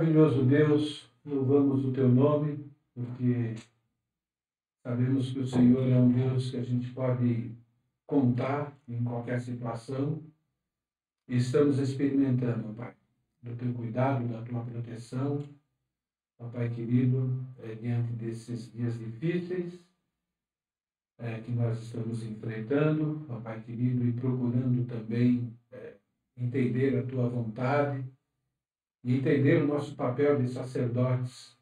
Maravilhoso Deus, louvamos o teu nome, porque sabemos que o Senhor é um Deus que a gente pode contar em qualquer situação e estamos experimentando, Pai, do teu cuidado, da tua proteção, Pai querido, diante desses dias difíceis que nós estamos enfrentando, Pai querido, e procurando também entender a tua vontade e entender o nosso papel de sacerdotes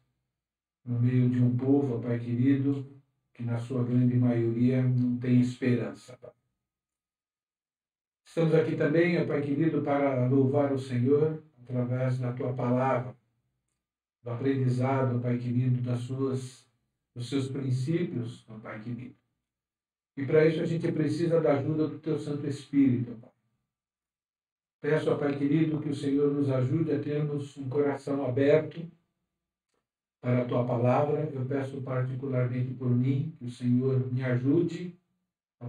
no meio de um povo, Pai querido, que na sua grande maioria não tem esperança, Pai. Estamos aqui também, Pai querido, para louvar o Senhor através da tua palavra, do aprendizado, Pai querido, dos seus princípios, Pai querido. E para isso a gente precisa da ajuda do teu Santo Espírito, Pai. Peço, Pai querido, que o Senhor nos ajude a termos um coração aberto para a tua palavra. Eu peço particularmente por mim, que o Senhor me ajude,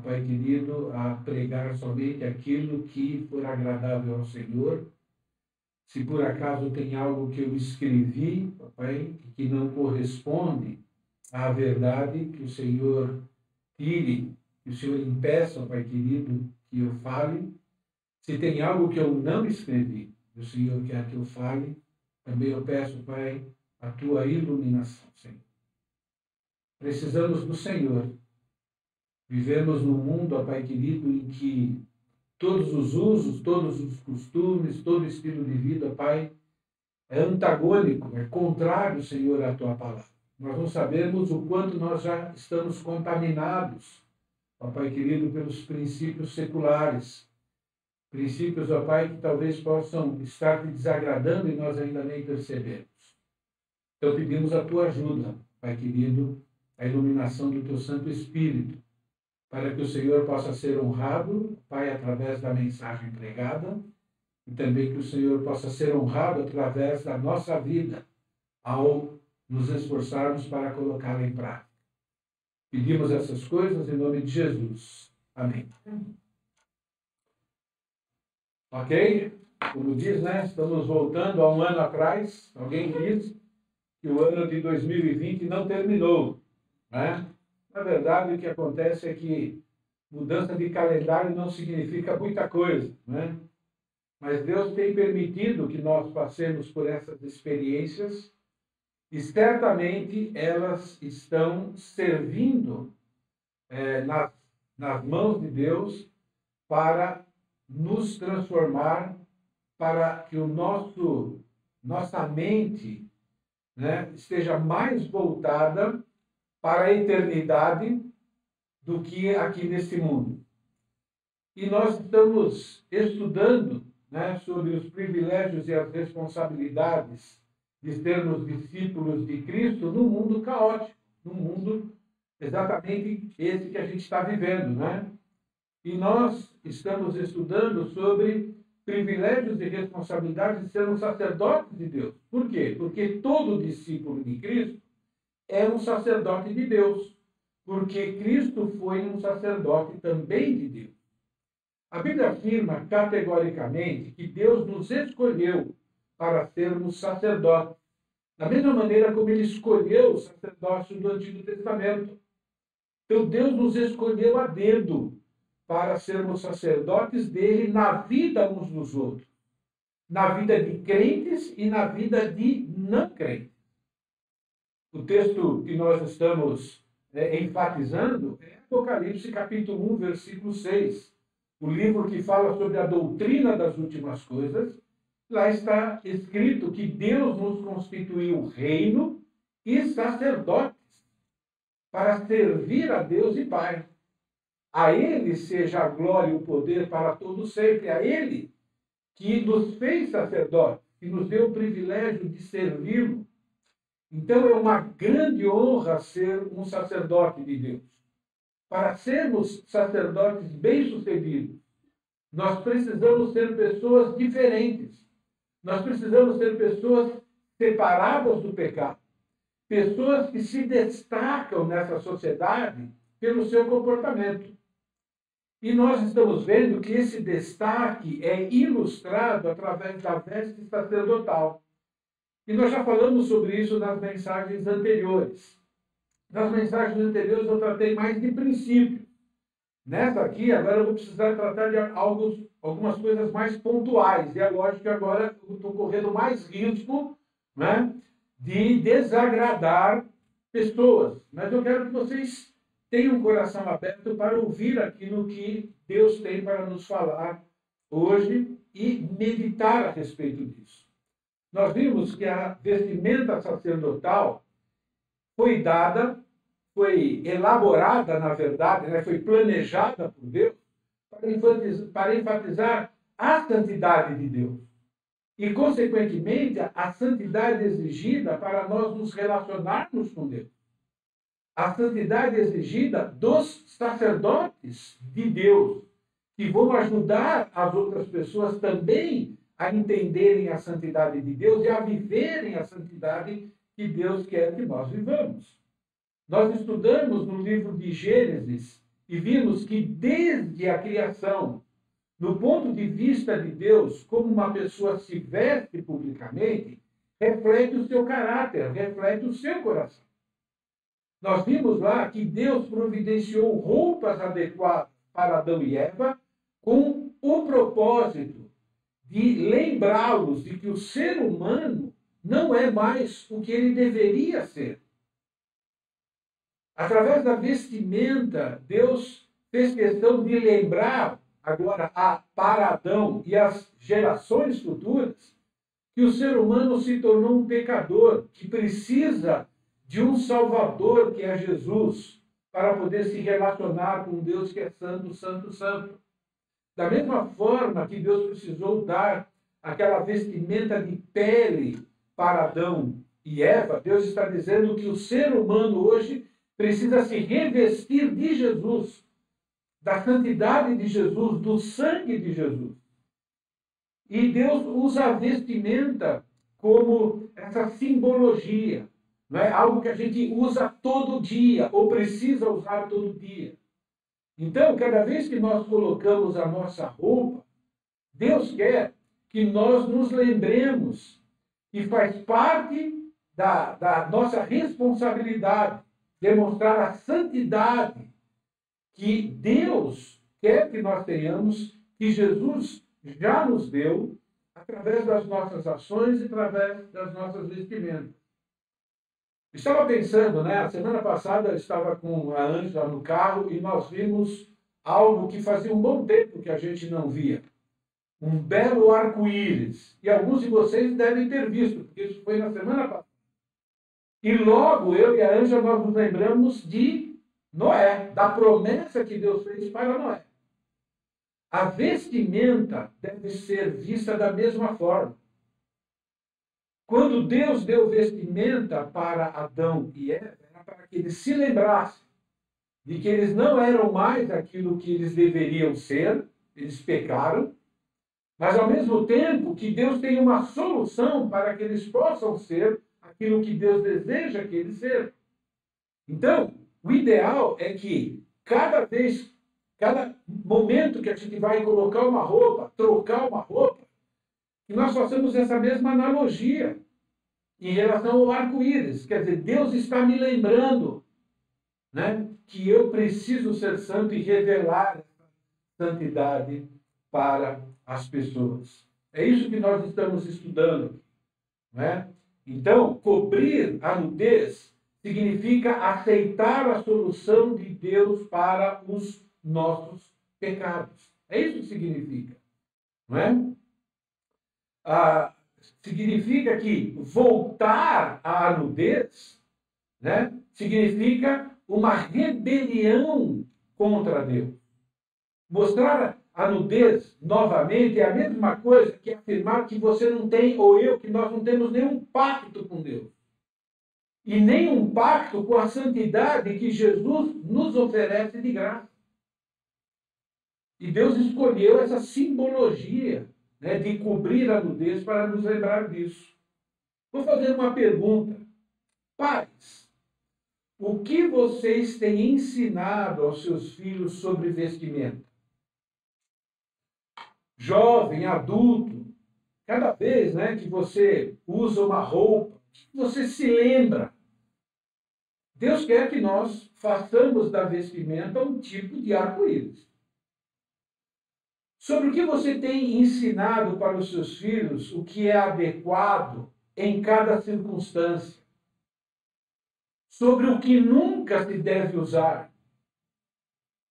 Pai querido, a pregar somente aquilo que for agradável ao Senhor. Se por acaso tem algo que eu escrevi, Pai, que não corresponde à verdade, que o Senhor tire, que o Senhor impeça, Pai querido, que eu fale. Se tem algo que eu não escrevi, o Senhor quer que eu fale, também eu peço, Pai, a tua iluminação, Senhor. Precisamos do Senhor. Vivemos num mundo, Pai querido, em que todos os usos, todos os costumes, todo estilo de vida, Pai, é antagônico, é contrário, Senhor, à tua palavra. Nós não sabemos o quanto nós já estamos contaminados, Pai querido, pelos princípios seculares. Princípios, ó Pai, que talvez possam estar te desagradando e nós ainda nem percebemos. Então pedimos a tua ajuda, Pai querido, a iluminação do teu Santo Espírito, para que o Senhor possa ser honrado, Pai, através da mensagem pregada, e também que o Senhor possa ser honrado através da nossa vida, ao nos esforçarmos para colocá-la em prática. Pedimos essas coisas em nome de Jesus. Amém. Ok? Como diz, né? Estamos voltando a um ano atrás. Alguém diz que o ano de 2020 não terminou, né? Na verdade, o que acontece é que mudança de calendário não significa muita coisa, né? Mas Deus tem permitido que nós passemos por essas experiências e certamente elas estão servindo nas mãos de Deus para nos transformar, para que nossa mente, né, esteja mais voltada para a eternidade do que aqui nesse mundo. E nós estamos estudando, né, sobre os privilégios e as responsabilidades de sermos discípulos de Cristo num mundo caótico, num mundo exatamente esse que a gente está vivendo, né? E nós estamos estudando sobre privilégios e responsabilidades de ser um sacerdote de Deus. Por quê? Porque todo discípulo de Cristo é um sacerdote de Deus. Porque Cristo foi um sacerdote também de Deus. A Bíblia afirma categoricamente que Deus nos escolheu para sermos sacerdotes. Da mesma maneira como ele escolheu o sacerdócio do Antigo Testamento. Então Deus nos escolheu a dedo para sermos sacerdotes dele na vida uns dos outros, na vida de crentes e na vida de não crentes. O texto que nós estamos enfatizando é Apocalipse capítulo 1, versículo 6, o livro que fala sobre a doutrina das últimas coisas. Lá está escrito que Deus nos constituiu reino e sacerdotes para servir a Deus e Pai. A Ele seja a glória e o poder para todos sempre. A Ele que nos fez sacerdotes, que nos deu o privilégio de servi-lo. Então é uma grande honra ser um sacerdote de Deus. Para sermos sacerdotes bem-sucedidos, nós precisamos ser pessoas diferentes. Nós precisamos ser pessoas separadas do pecado. Pessoas que se destacam nessa sociedade pelo seu comportamento. E nós estamos vendo que esse destaque é ilustrado através da veste sacerdotal. E nós já falamos sobre isso nas mensagens anteriores. Nas mensagens anteriores eu tratei mais de princípio. Nessa aqui, agora eu vou precisar tratar de algumas coisas mais pontuais. E é lógico que agora eu estou correndo mais risco, né, de desagradar pessoas. Mas eu quero que vocês tenham um coração aberto para ouvir aquilo que Deus tem para nos falar hoje e meditar a respeito disso. Nós vimos que a vestimenta sacerdotal foi dada, foi elaborada, na verdade, né, foi planejada por Deus para enfatizar a santidade de Deus. E, consequentemente, a santidade exigida para nós nos relacionarmos com Deus. A santidade exigida dos sacerdotes de Deus, que vão ajudar as outras pessoas também a entenderem a santidade de Deus e a viverem a santidade que Deus quer que nós vivamos. Nós estudamos no livro de Gênesis e vimos que desde a criação, no ponto de vista de Deus, como uma pessoa se veste publicamente, reflete o seu caráter, reflete o seu coração. Nós vimos lá que Deus providenciou roupas adequadas para Adão e Eva com o propósito de lembrá-los de que o ser humano não é mais o que ele deveria ser. Através da vestimenta, Deus fez questão de lembrar agora para Adão e as gerações futuras que o ser humano se tornou um pecador, que precisa de um Salvador, que é Jesus, para poder se relacionar com Deus que é santo, santo, santo. Da mesma forma que Deus precisou dar aquela vestimenta de pele para Adão e Eva, Deus está dizendo que o ser humano hoje precisa se revestir de Jesus, da santidade de Jesus, do sangue de Jesus. E Deus usa a vestimenta como essa simbologia, não é? Algo que a gente usa todo dia, ou precisa usar todo dia. Então, cada vez que nós colocamos a nossa roupa, Deus quer que nós nos lembremos que faz parte da nossa responsabilidade demonstrar a santidade que Deus quer que nós tenhamos, que Jesus já nos deu, através das nossas ações e através das nossas vestimentas. Estava pensando, né? A semana passada eu estava com a Ângela no carro e nós vimos algo que fazia um bom tempo que a gente não via. Um belo arco-íris. E alguns de vocês devem ter visto, porque isso foi na semana passada. E logo eu e a Ângela nós nos lembramos de Noé, da promessa que Deus fez para Noé. A vestimenta deve ser vista da mesma forma. Quando Deus deu vestimenta para Adão e Eva, era para que eles se lembrassem de que eles não eram mais aquilo que eles deveriam ser, eles pecaram, mas ao mesmo tempo que Deus tem uma solução para que eles possam ser aquilo que Deus deseja que eles sejam. Então, o ideal é que cada momento que a gente vai colocar uma roupa, trocar uma roupa, que nós façamos essa mesma analogia em relação ao arco-íris. Quer dizer, Deus está me lembrando, né, que eu preciso ser santo e revelar essa santidade para as pessoas. É isso que nós estamos estudando, né? Então, cobrir a nudez significa aceitar a solução de Deus para os nossos pecados. É isso que significa, não é? Significa que voltar à nudez, né, significa uma rebelião contra Deus. Mostrar a nudez novamente é a mesma coisa que afirmar que você não tem, ou eu, que nós não temos nenhum pacto com Deus. E nenhum pacto com a santidade que Jesus nos oferece de graça. E Deus escolheu essa simbologia, né, de cobrir a nudez para nos lembrar disso. Vou fazer uma pergunta. Pais, o que vocês têm ensinado aos seus filhos sobre vestimenta? Jovem, adulto, Cada vez, né, que você usa uma roupa, você se lembra. Deus quer que nós façamos da vestimenta um tipo de arco-íris. Sobre o que você tem ensinado para os seus filhos, o que é adequado em cada circunstância. Sobre o que nunca se deve usar.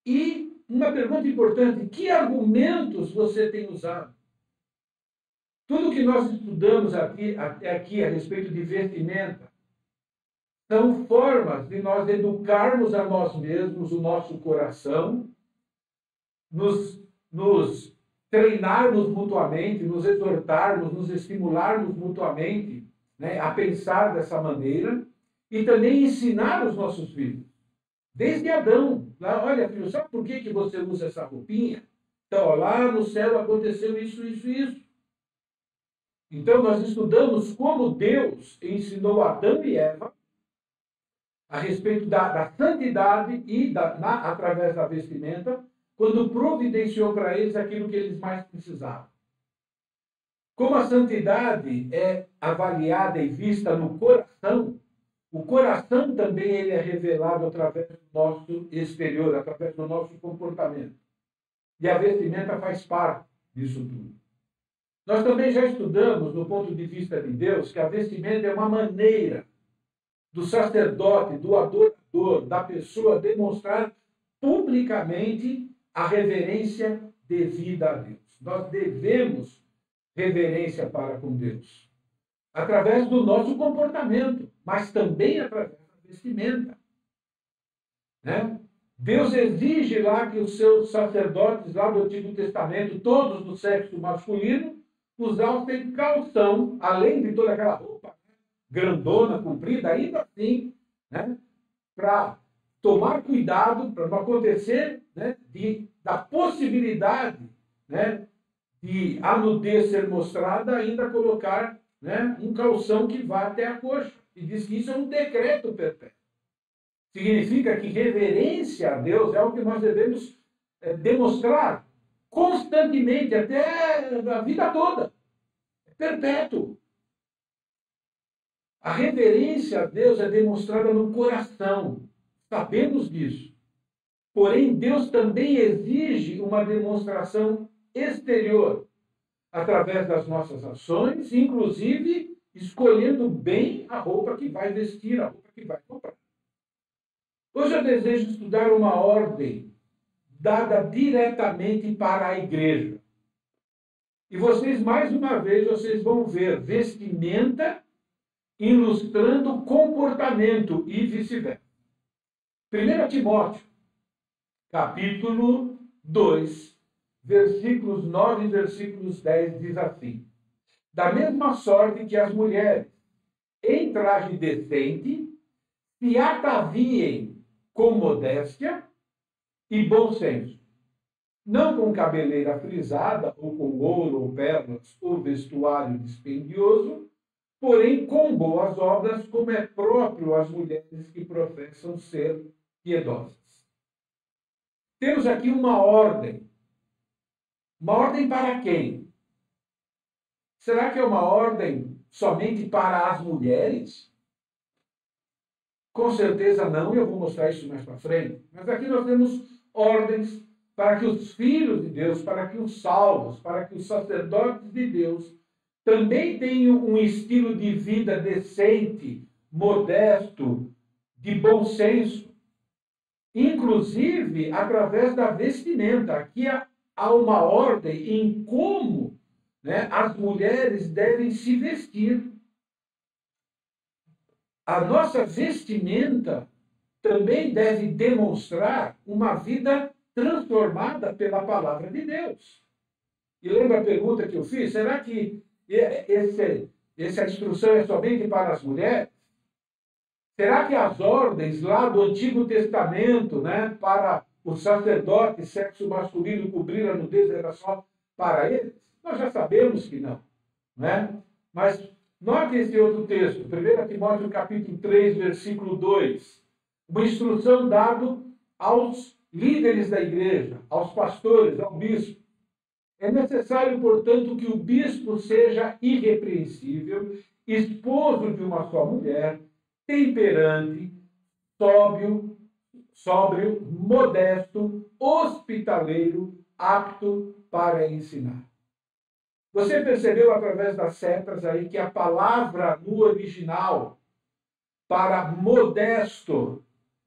E uma pergunta importante: que argumentos você tem usado? Tudo que nós estudamos até aqui a respeito de vestimenta são formas de nós educarmos a nós mesmos, o nosso coração, nos treinarmos mutuamente, nos exortarmos, nos estimularmos mutuamente, né, a pensar dessa maneira e também ensinar os nossos filhos. Desde Adão, lá, olha, filho, sabe por que você usa essa roupinha? Então, ó, lá no céu aconteceu isso, isso, isso. Então, nós estudamos como Deus ensinou Adão e Eva a respeito da santidade e através da vestimenta, quando providenciou para eles aquilo que eles mais precisavam. Como a santidade é avaliada e vista no coração, o coração também ele é revelado através do nosso exterior, através do nosso comportamento. E a vestimenta faz parte disso tudo. Nós também já estudamos, do ponto de vista de Deus, que a vestimenta é uma maneira do sacerdote, do adorador, da pessoa demonstrar publicamente a reverência devida a Deus. Nós devemos reverência para com Deus, através do nosso comportamento, mas também através da vestimenta. Né? Deus exige lá que os seus sacerdotes lá do Antigo Testamento, todos do sexo masculino, usassem calção, além de toda aquela roupa grandona, comprida, ainda assim, né, para tomar cuidado para não acontecer, né, da possibilidade, né, de a nudez ser mostrada, ainda colocar, né, um calção que vá até a coxa. E diz que isso é um decreto perpétuo. Significa que reverência a Deus é o que nós devemos demonstrar constantemente, até a vida toda. É perpétuo. A reverência a Deus é demonstrada no coração. Sabemos disso. Porém, Deus também exige uma demonstração exterior, através das nossas ações, inclusive escolhendo bem a roupa que vai vestir, a roupa que vai comprar. Hoje eu desejo estudar uma ordem dada diretamente para a igreja. E vocês, mais uma vez, vocês vão ver vestimenta ilustrando comportamento e vice-versa. 1 Timóteo, capítulo 2, versículos 9 e versículos 10, diz assim: da mesma sorte que as mulheres, em traje decente, se ataviem com modéstia e bom senso, não com cabeleira frisada, ou com ouro, ou pérolas, ou vestuário dispendioso, porém com boas obras, como é próprio às mulheres que professam ser piedosas. Temos aqui uma ordem. Uma ordem para quem? Será que é uma ordem somente para as mulheres? Com certeza não, e eu vou mostrar isso mais para frente. Mas aqui nós temos ordens para que os filhos de Deus, para que os salvos, para que os sacerdotes de Deus também tenham um estilo de vida decente, modesto, de bom senso, inclusive através da vestimenta. Aqui há uma ordem em como, né, as mulheres devem se vestir. A nossa vestimenta também deve demonstrar uma vida transformada pela palavra de Deus. E lembra a pergunta que eu fiz? Será que essa instrução é somente para as mulheres? Será que as ordens lá do Antigo Testamento, né, para os sacerdotes, sexo masculino, cobrir a nudez, era só para eles? Nós já sabemos que não. Né? Mas note esse outro texto, 1 Timóteo capítulo 3, versículo 2. Uma instrução dada aos líderes da igreja, aos pastores, ao bispo. É necessário, portanto, que o bispo seja irrepreensível, esposo de uma só mulher, temperante, sóbrio, modesto, hospitaleiro, apto para ensinar. Você percebeu através das setas aí que a palavra no original para modesto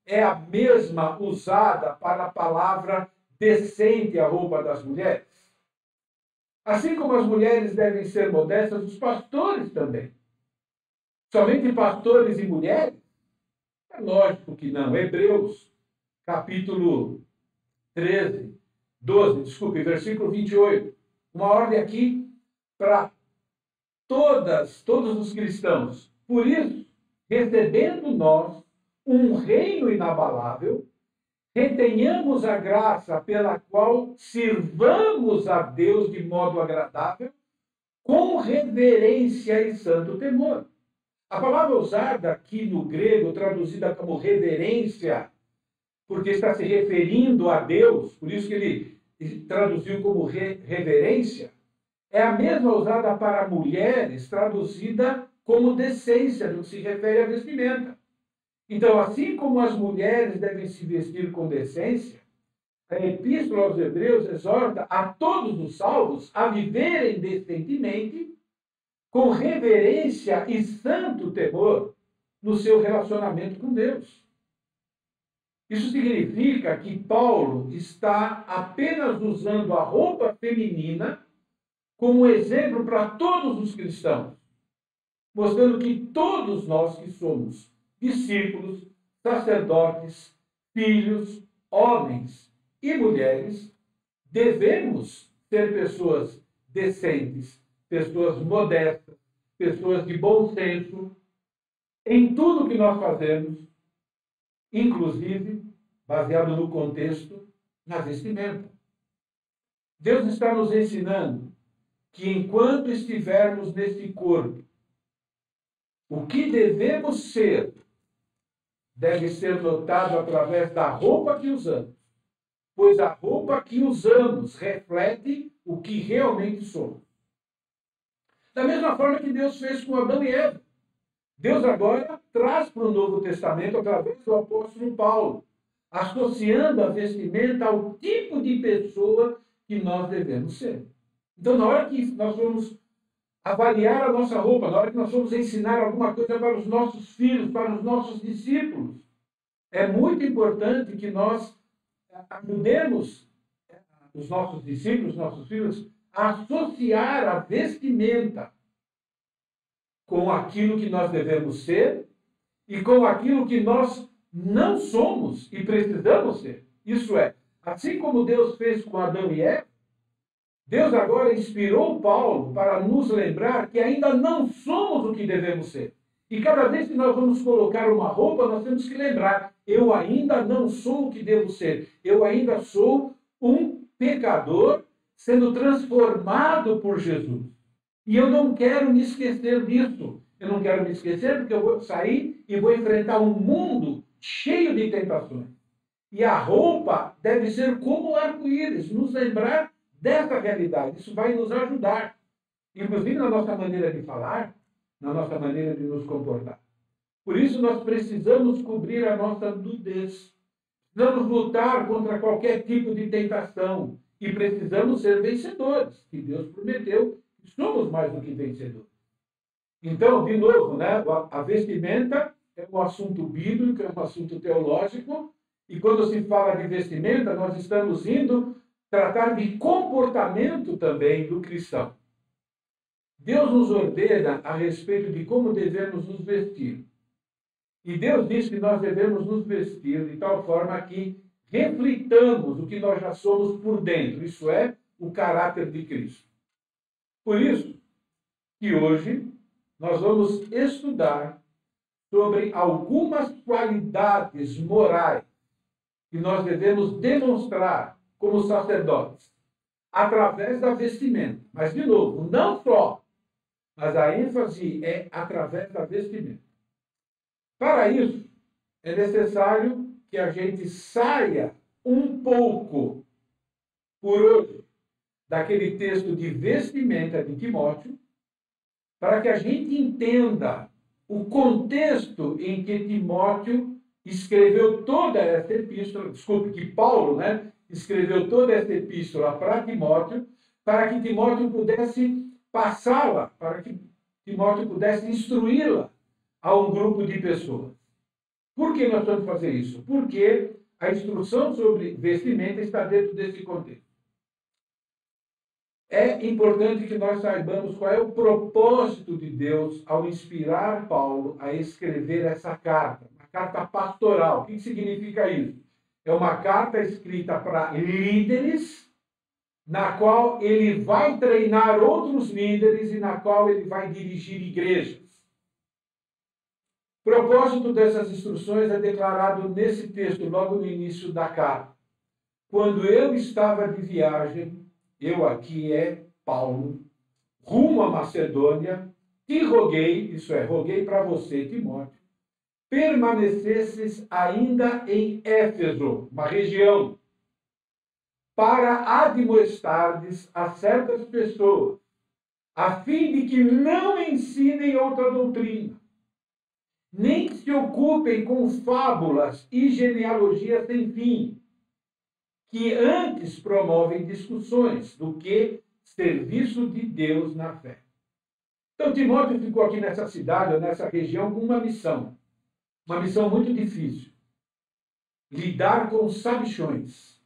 é a mesma usada para a palavra decente, a roupa das mulheres? Assim como as mulheres devem ser modestas, os pastores também. Somente pastores e mulheres? É lógico que não. Hebreus, capítulo 13, 12, desculpe, versículo 28. Uma ordem aqui para todos os cristãos. Por isso, recebendo nós um reino inabalável, retenhamos a graça pela qual sirvamos a Deus de modo agradável, com reverência e santo temor. A palavra usada aqui no grego, traduzida como reverência, porque está se referindo a Deus, por isso que ele traduziu como reverência, é a mesma usada para mulheres, traduzida como decência, no que se refere à vestimenta. Então, assim como as mulheres devem se vestir com decência, a Epístola aos Hebreus exorta a todos os salvos a viverem decentemente, com reverência e santo temor no seu relacionamento com Deus. Isso significa que Paulo está apenas usando a roupa feminina como exemplo para todos os cristãos, mostrando que todos nós que somos discípulos, sacerdotes, filhos, homens e mulheres, devemos ser pessoas decentes, pessoas modestas, pessoas de bom senso, em tudo que nós fazemos, inclusive, baseado no contexto, na vestimenta. Deus está nos ensinando que enquanto estivermos nesse corpo, o que devemos ser deve ser notado através da roupa que usamos, pois a roupa que usamos reflete o que realmente somos. Da mesma forma que Deus fez com Adão e Eva. Deus agora traz para o Novo Testamento, através do apóstolo Paulo, associando a vestimenta ao tipo de pessoa que nós devemos ser. Então, na hora que nós vamos avaliar a nossa roupa, na hora que nós vamos ensinar alguma coisa para os nossos filhos, para os nossos discípulos, é muito importante que nós ajudemos os nossos discípulos, nossos filhos, a associar a vestimenta com aquilo que nós devemos ser e com aquilo que nós não somos e precisamos ser. Isso é, assim como Deus fez com Adão e Eva, Deus agora inspirou Paulo para nos lembrar que ainda não somos o que devemos ser. E cada vez que nós vamos colocar uma roupa, nós temos que lembrar: eu ainda não sou o que devo ser. Eu ainda sou um pecador sendo transformado por Jesus. E eu não quero me esquecer disso. Eu não quero me esquecer porque eu vou sair e vou enfrentar um mundo cheio de tentações. E a roupa deve ser como o arco-íris, nos lembrar dessa realidade. Isso vai nos ajudar, inclusive na nossa maneira de falar, na nossa maneira de nos comportar. Por isso nós precisamos cobrir a nossa nudez. Precisamos lutar contra qualquer tipo de tentação. E precisamos ser vencedores, que Deus prometeu que somos mais do que vencedores. Então, de novo, né, a vestimenta é um assunto bíblico, é um assunto teológico, e quando se fala de vestimenta, nós estamos indo tratar de comportamento também do cristão. Deus nos ordena a respeito de como devemos nos vestir. E Deus diz que nós devemos nos vestir de tal forma que reflitamos o que nós já somos por dentro, isso é, o caráter de Cristo. Por isso que hoje nós vamos estudar sobre algumas qualidades morais que nós devemos demonstrar como sacerdotes, através da vestimenta. Mas, de novo, não só, mas a ênfase é através da vestimenta. Para isso, é necessário que a gente saia um pouco, por hoje, daquele texto de vestimenta de Timóteo, para que a gente entenda o contexto em que Timóteo escreveu toda essa epístola, desculpe, que Paulo, escreveu toda essa epístola para Timóteo, para que Timóteo pudesse passá-la, para que Timóteo pudesse instruí-la a um grupo de pessoas. Por que nós vamos fazer isso? Porque a instrução sobre vestimenta está dentro desse contexto. É importante que nós saibamos qual é o propósito de Deus ao inspirar Paulo a escrever essa carta, uma carta pastoral. O que significa isso? É uma carta escrita para líderes, na qual ele vai treinar outros líderes e na qual ele vai dirigir igrejas. O propósito dessas instruções é declarado nesse texto, logo no início da carta. Quando eu estava de viagem, eu aqui é Paulo, rumo à Macedônia, te roguei, isso é, roguei para você, Timóteo, permanecesses ainda em Éfeso, uma região, para admoestardes a certas pessoas, a fim de que não ensinem outra doutrina, nem se ocupem com fábulas e genealogias sem fim, que antes promovem discussões do que serviço de Deus na fé. Então, Timóteo ficou aqui nessa cidade, ou nessa região, com uma missão muito difícil. Lidar com sabichões,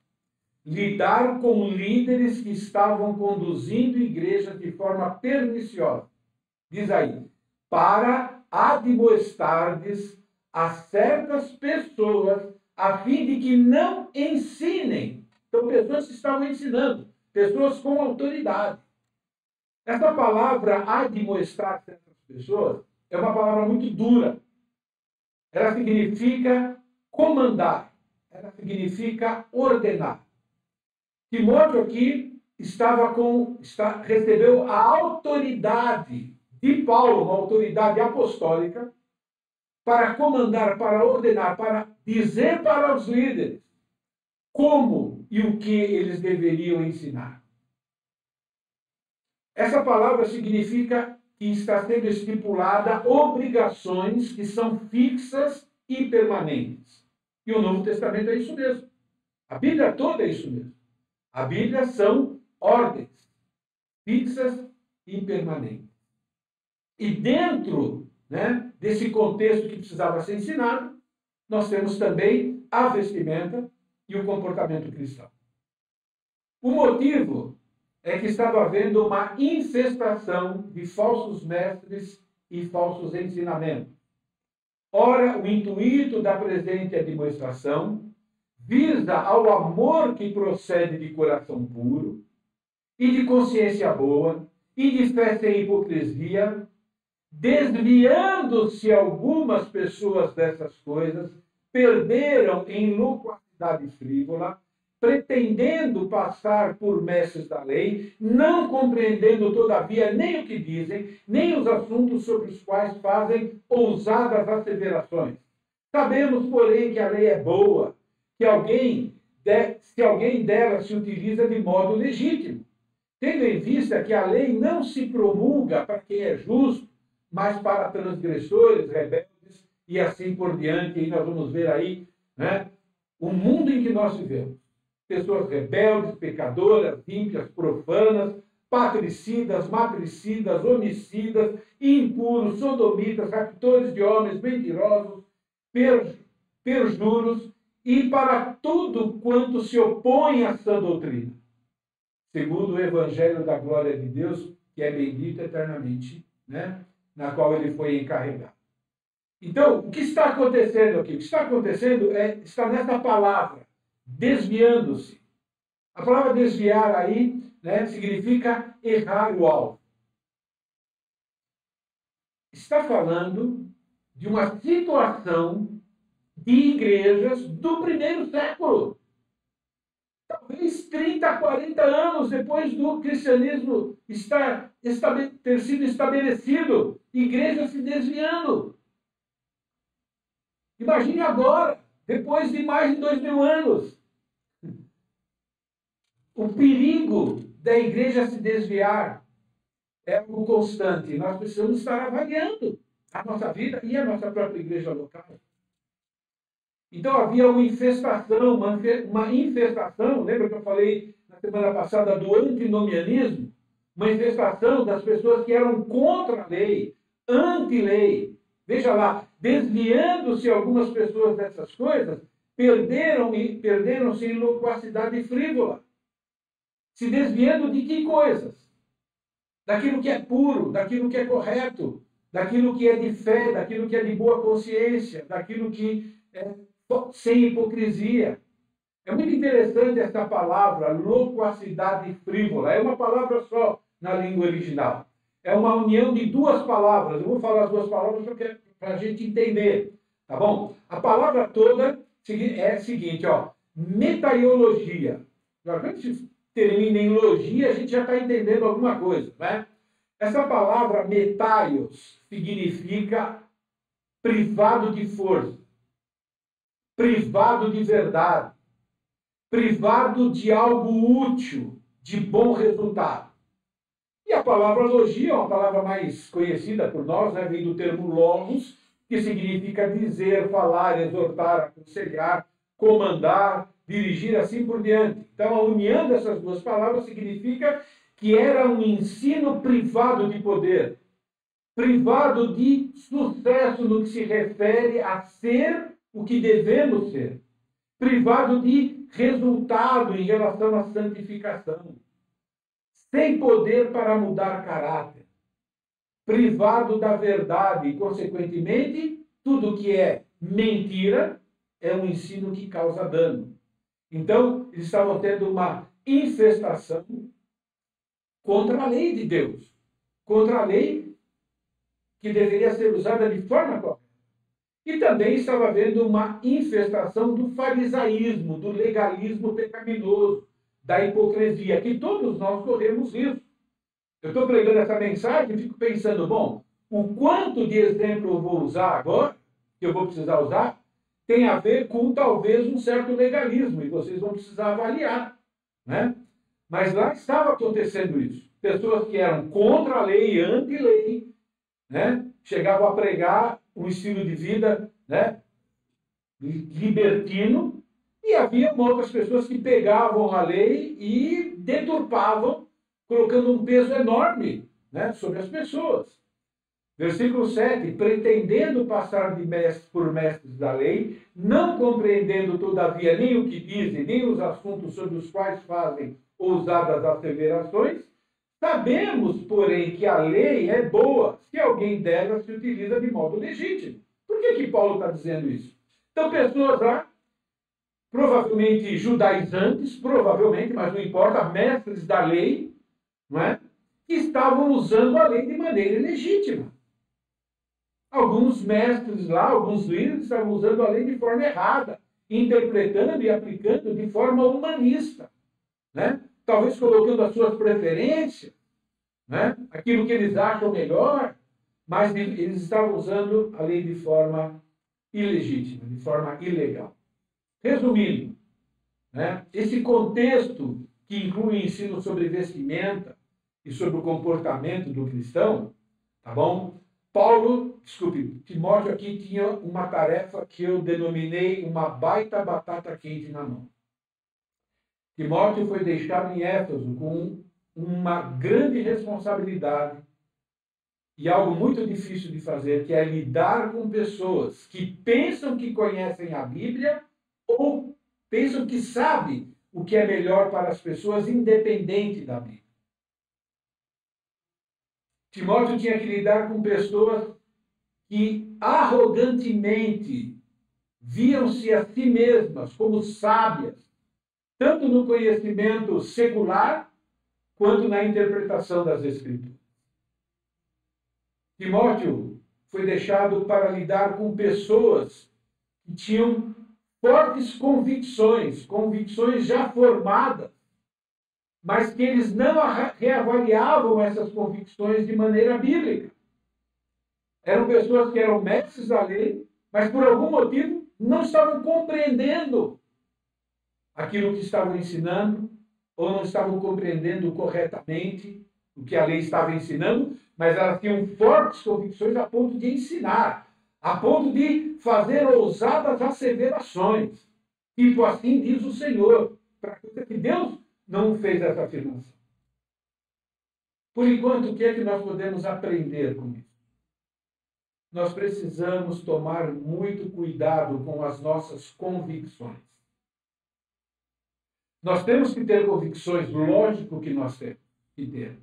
lidar com líderes que estavam conduzindo igrejas de forma perniciosa. Diz aí, para admoestardes a certas pessoas, a fim de que não ensinem. Então, pessoas que estavam ensinando, pessoas com autoridade. Essa palavra admoestar certas pessoas é uma palavra muito dura. Ela significa comandar, ela significa ordenar. Timóteo aqui recebeu a autoridade de Paulo, uma autoridade apostólica, para comandar, para ordenar, para dizer para os líderes como e o que eles deveriam ensinar. Essa palavra significa que está sendo estipulada obrigações que são fixas e permanentes. E o Novo Testamento é isso mesmo. A Bíblia toda é isso mesmo. A Bíblia são ordens fixas e permanentes. E dentro, desse contexto que precisava ser ensinado, nós temos também a vestimenta e o comportamento cristão. O motivo é que estava havendo uma infestação de falsos mestres e falsos ensinamentos. Ora, o intuito da presente admoestação visa ao amor que procede de coração puro e de consciência boa e de fé sem hipocrisia, desviando-se algumas pessoas dessas coisas, perderam em loquacidade frívola, pretendendo passar por mestres da lei, não compreendendo, todavia, nem o que dizem, nem os assuntos sobre os quais fazem ousadas asseverações. Sabemos, porém, que a lei é boa, que se alguém dela se utiliza de modo legítimo, tendo em vista que a lei não se promulga para quem é justo, mas para transgressores, rebeldes e assim por diante. E nós vamos ver aí, o mundo em que nós vivemos. Pessoas rebeldes, pecadoras, ímpias, profanas, patricidas, matricidas, homicidas, impuros, sodomitas, raptores de homens, mentirosos, perjuros, e para tudo quanto se opõe à sã doutrina, segundo o Evangelho da glória de Deus, que é bendito eternamente, na qual ele foi encarregado. Então, o que está acontecendo aqui? O que está acontecendo está nessa palavra, desviando-se. A palavra desviar aí significa errar o alvo. Está falando de uma situação de igrejas do primeiro século. Talvez 30, 40 anos depois do cristianismo ter sido estabelecido, igrejas se desviando. Imagine agora, depois de mais de 2000 anos, o perigo da igreja se desviar é algo constante. Nós precisamos estar avaliando a nossa vida e a nossa própria igreja local. Então havia uma infestação, uma infestação, lembra que eu falei na semana passada do antinomianismo? Uma infestação das pessoas que eram contra a lei, anti-lei. Veja lá, desviando-se algumas pessoas dessas coisas, perderam-se em loquacidade frívola. Se desviando de que coisas? Daquilo que é puro, daquilo que é correto, daquilo que é de fé, daquilo que é de boa consciência, daquilo que é sem hipocrisia. É muito interessante essa palavra, loquacidade frívola. É uma palavra só na língua original. É uma união de duas palavras. Eu vou falar as duas palavras para a gente entender. Tá bom? A palavra toda é a seguinte, ó, metaiologia. Agora, quando se termina em logia, a gente já está entendendo alguma coisa, né? Essa palavra metaios significa privado de força, privado de verdade, privado de algo útil, de bom resultado. E a palavra logia é uma palavra mais conhecida por nós, né? Vem do termo logos, que significa dizer, falar, exortar, aconselhar, comandar, dirigir, assim por diante. Então, a união dessas duas palavras significa que era um ensino privado de poder, privado de sucesso no que se refere a ser o que devemos ser, privado de resultado em relação à santificação, sem poder para mudar caráter, privado da verdade e, consequentemente, tudo que é mentira é um ensino que causa dano. Então, eles estavam tendo uma infestação contra a lei de Deus, contra a lei que deveria ser usada de forma correta. E também estava havendo uma infestação do farisaísmo, do legalismo pecaminoso, da hipocrisia, que todos nós corremos risco. Eu estou pregando essa mensagem e fico pensando, bom, o quanto de exemplo eu vou usar agora, que eu vou precisar usar, tem a ver com talvez um certo legalismo, e vocês vão precisar avaliar, né? Mas lá estava acontecendo isso. Pessoas que eram contra a lei, anti-lei, né? Chegavam a pregar um estilo de vida, né? Libertino, e havia outras pessoas que pegavam a lei e deturpavam, colocando um peso enorme, né, sobre as pessoas. Versículo 7, pretendendo passar de mestres por mestres da lei, não compreendendo, todavia, nem o que dizem, nem os assuntos sobre os quais fazem ousadas asseverações, sabemos, porém, que a lei é boa se alguém dela se utiliza de modo legítimo. Por que Paulo está dizendo isso? Então, pessoas lá, provavelmente judaizantes, provavelmente, mas não importa, mestres da lei, não é? Que estavam usando a lei de maneira ilegítima. Alguns mestres lá, alguns líderes estavam usando a lei de forma errada, interpretando e aplicando de forma humanista, né? Talvez colocando as suas preferências, né? Aquilo que eles acham melhor, mas eles estavam usando a lei de forma ilegítima, de forma ilegal. Resumindo, né? Esse contexto que inclui ensino sobre vestimenta e sobre o comportamento do cristão, tá bom? Timóteo aqui tinha uma tarefa que eu denominei uma baita batata quente na mão. Timóteo foi deixado em Éfeso com uma grande responsabilidade e algo muito difícil de fazer, que é lidar com pessoas que pensam que conhecem a Bíblia ou pensam que sabem o que é melhor para as pessoas, independente da Bíblia. Timóteo tinha que lidar com pessoas que arrogantemente viam-se a si mesmas como sábias, tanto no conhecimento secular, quanto na interpretação das Escrituras. Timóteo foi deixado para lidar com pessoas que tinham fortes convicções já formadas, mas que eles não reavaliavam essas convicções de maneira bíblica. Eram pessoas que eram mestres da lei, mas por algum motivo não estavam compreendendo aquilo que estavam ensinando, ou não estavam compreendendo corretamente o que a lei estava ensinando, mas elas tinham fortes convicções a ponto de ensinar, a ponto de fazer ousadas asseverações. Tipo, assim diz o Senhor, para que Deus não fez essa afirmação. Por enquanto, o que é que nós podemos aprender com isso? Nós precisamos tomar muito cuidado com as nossas convicções. Nós temos que ter convicções, lógico que nós temos que ter.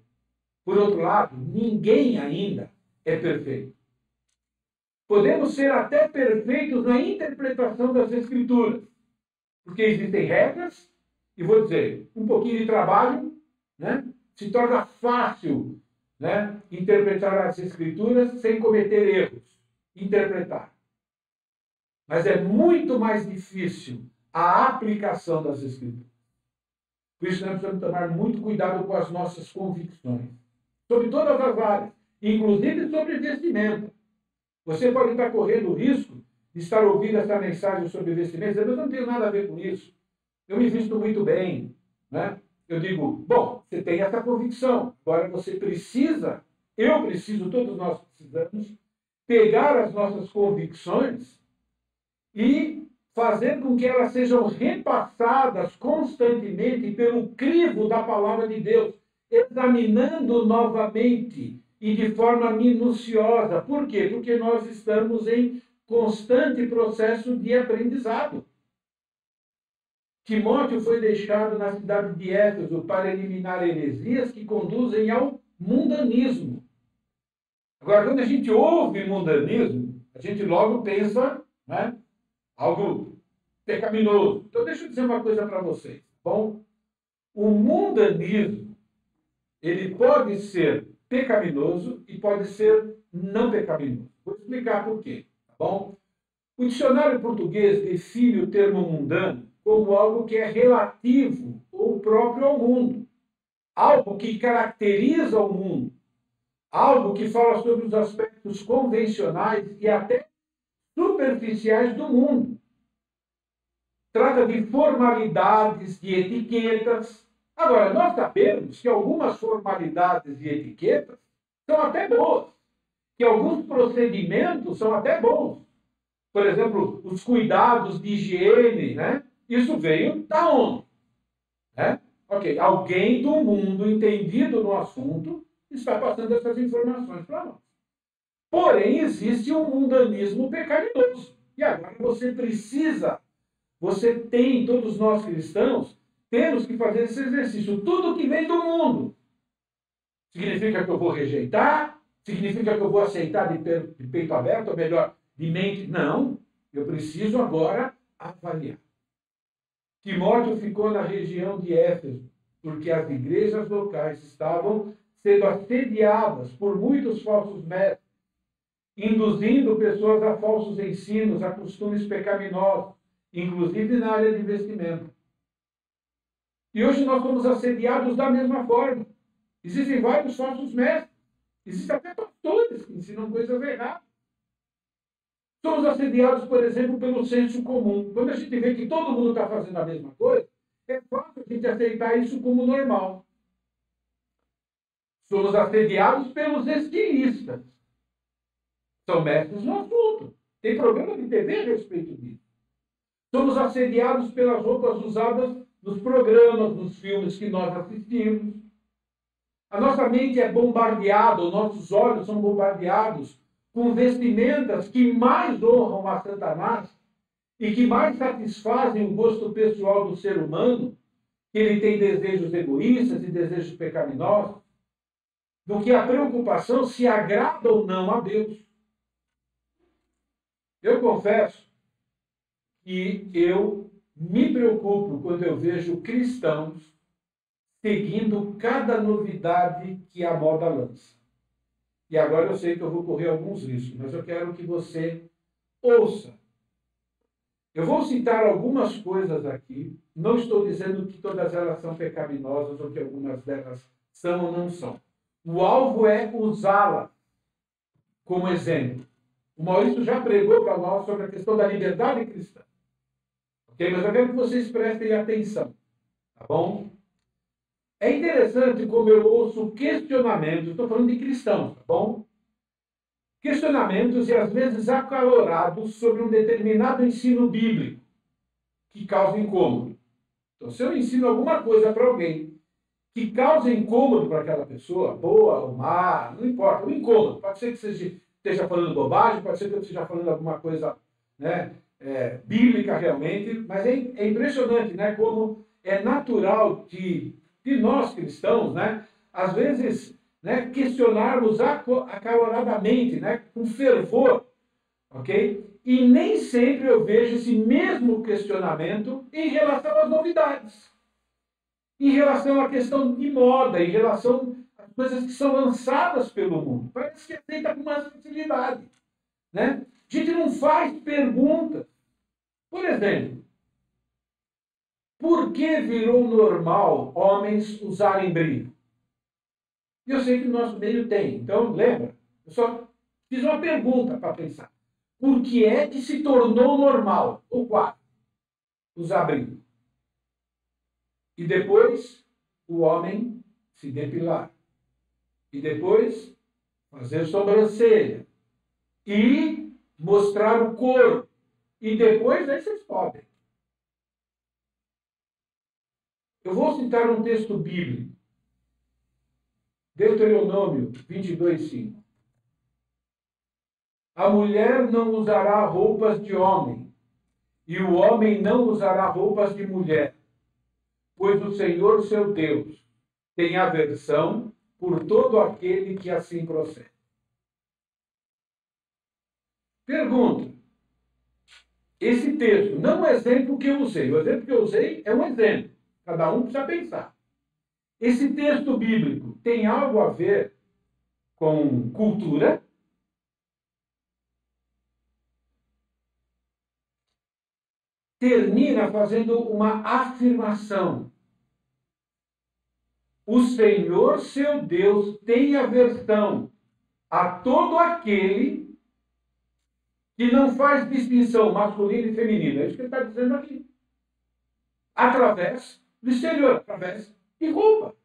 Por outro lado, ninguém ainda é perfeito. Podemos ser até perfeitos na interpretação das Escrituras, porque existem regras, e vou dizer, um pouquinho de trabalho, né, se torna fácil, né, interpretar as Escrituras sem cometer erros. Interpretar. Mas é muito mais difícil a aplicação das Escrituras. Por isso, nós precisamos tomar muito cuidado com as nossas convicções. Sobre todas as áreas, inclusive sobre vestimenta. Você pode estar correndo o risco de estar ouvindo essa mensagem sobre vestimenta, mas eu não tenho nada a ver com isso. Eu me visto muito bem. Né? Eu digo, bom, você tem essa convicção. Agora você precisa, eu preciso, todos nós precisamos, pegar as nossas convicções e fazer com que elas sejam repassadas constantemente pelo crivo da palavra de Deus, examinando novamente e de forma minuciosa. Por quê? Porque nós estamos em constante processo de aprendizado. Timóteo foi deixado na cidade de Éfeso para eliminar heresias que conduzem ao mundanismo. Agora, quando a gente ouve mundanismo, a gente logo pensa, né, algo pecaminoso. Então, deixa eu dizer uma coisa para vocês. Bom, o mundanismo, ele pode ser pecaminoso e pode ser não pecaminoso. Vou explicar por quê. Tá bom? O dicionário português define o termo mundano como algo que é relativo ou próprio ao mundo. Algo que caracteriza o mundo. Algo que fala sobre os aspectos convencionais e até superficiais do mundo. Trata de formalidades, de etiquetas. Agora, nós sabemos que algumas formalidades e etiquetas são até boas, que alguns procedimentos são até bons. Por exemplo, os cuidados de higiene, né? Isso veio da onde? Né? Ok, alguém do mundo entendido no assunto está passando essas informações para nós. Porém, existe um mundanismo pecaminoso. E agora você tem, todos nós cristãos, temos que fazer esse exercício. Tudo que vem do mundo significa que eu vou rejeitar? Significa que eu vou aceitar de peito aberto, ou melhor, de mente? Não, eu preciso agora avaliar. Timóteo ficou na região de Éfeso, porque as igrejas locais estavam sendo assediadas por muitos falsos mestres, induzindo pessoas a falsos ensinos, a costumes pecaminosos, inclusive na área de vestimenta. E hoje nós somos assediados da mesma forma. Existem vários falsos mestres. Existem até pastores que ensinam coisas erradas. Somos assediados, por exemplo, pelo senso comum. Quando a gente vê que todo mundo está fazendo a mesma coisa, é fácil a gente aceitar isso como normal. Somos assediados pelos estilistas. São mestres no assunto. Tem programa de TV a respeito disso. Somos assediados pelas roupas usadas nos programas, nos filmes que nós assistimos. A nossa mente é bombardeada, os nossos olhos são bombardeados com vestimentas que mais honram a Satanás e que mais satisfazem o gosto pessoal do ser humano, que ele tem desejos egoístas e desejos pecaminosos, do que a preocupação se agrada ou não a Deus. Eu confesso que eu me preocupo quando eu vejo cristãos seguindo cada novidade que a moda lança. E agora eu sei que eu vou correr alguns riscos, mas eu quero que você ouça. Eu vou citar algumas coisas aqui, não estou dizendo que todas elas são pecaminosas ou que algumas delas são ou não são. O alvo é usá-las como exemplo. O Maurício já pregou para nós sobre a questão da liberdade cristã. Ok? Mas eu quero que vocês prestem atenção. Tá bom? É interessante como eu ouço questionamentos, estou falando de cristãos, tá bom? Questionamentos e às vezes acalorados sobre um determinado ensino bíblico que causa incômodo. Então, se eu ensino alguma coisa para alguém que causa incômodo para aquela pessoa, boa ou má, não importa, o incômodo. Pode ser que você esteja falando bobagem, pode ser que eu esteja falando alguma coisa, né, bíblica realmente, mas é impressionante, né, como é natural de nós cristãos, né, às vezes, né, questionarmos acaloradamente, né, com fervor, ok? E nem sempre eu vejo esse mesmo questionamento em relação às novidades, em relação à questão de moda, em relação às coisas que são lançadas pelo mundo. Parece que é feita com mais facilidade, né? A gente não faz perguntas. Por exemplo, por que virou normal homens usarem brinco? E eu sei que o nosso meio tem. Então, lembra? Eu só fiz uma pergunta para pensar. Por que é que se tornou normal, ou quase, usar brinco? E depois, o homem se depilar. E depois, fazer sobrancelha. E mostrar o corpo. E depois, aí vocês podem. Eu vou citar um texto bíblico. Deuteronômio 22:5. A mulher não usará roupas de homem, e o homem não usará roupas de mulher, pois o Senhor seu Deus tem aversão por todo aquele que assim procede. Pergunta. Esse texto, não o exemplo que eu usei, o exemplo que eu usei é um exemplo. Cada um precisa pensar. Esse texto bíblico tem algo a ver com cultura? Termina fazendo uma afirmação. O Senhor, seu Deus, tem aversão a todo aquele que não faz distinção masculina e feminina. É isso que ele está dizendo aqui. Através do exterior, através de roupa.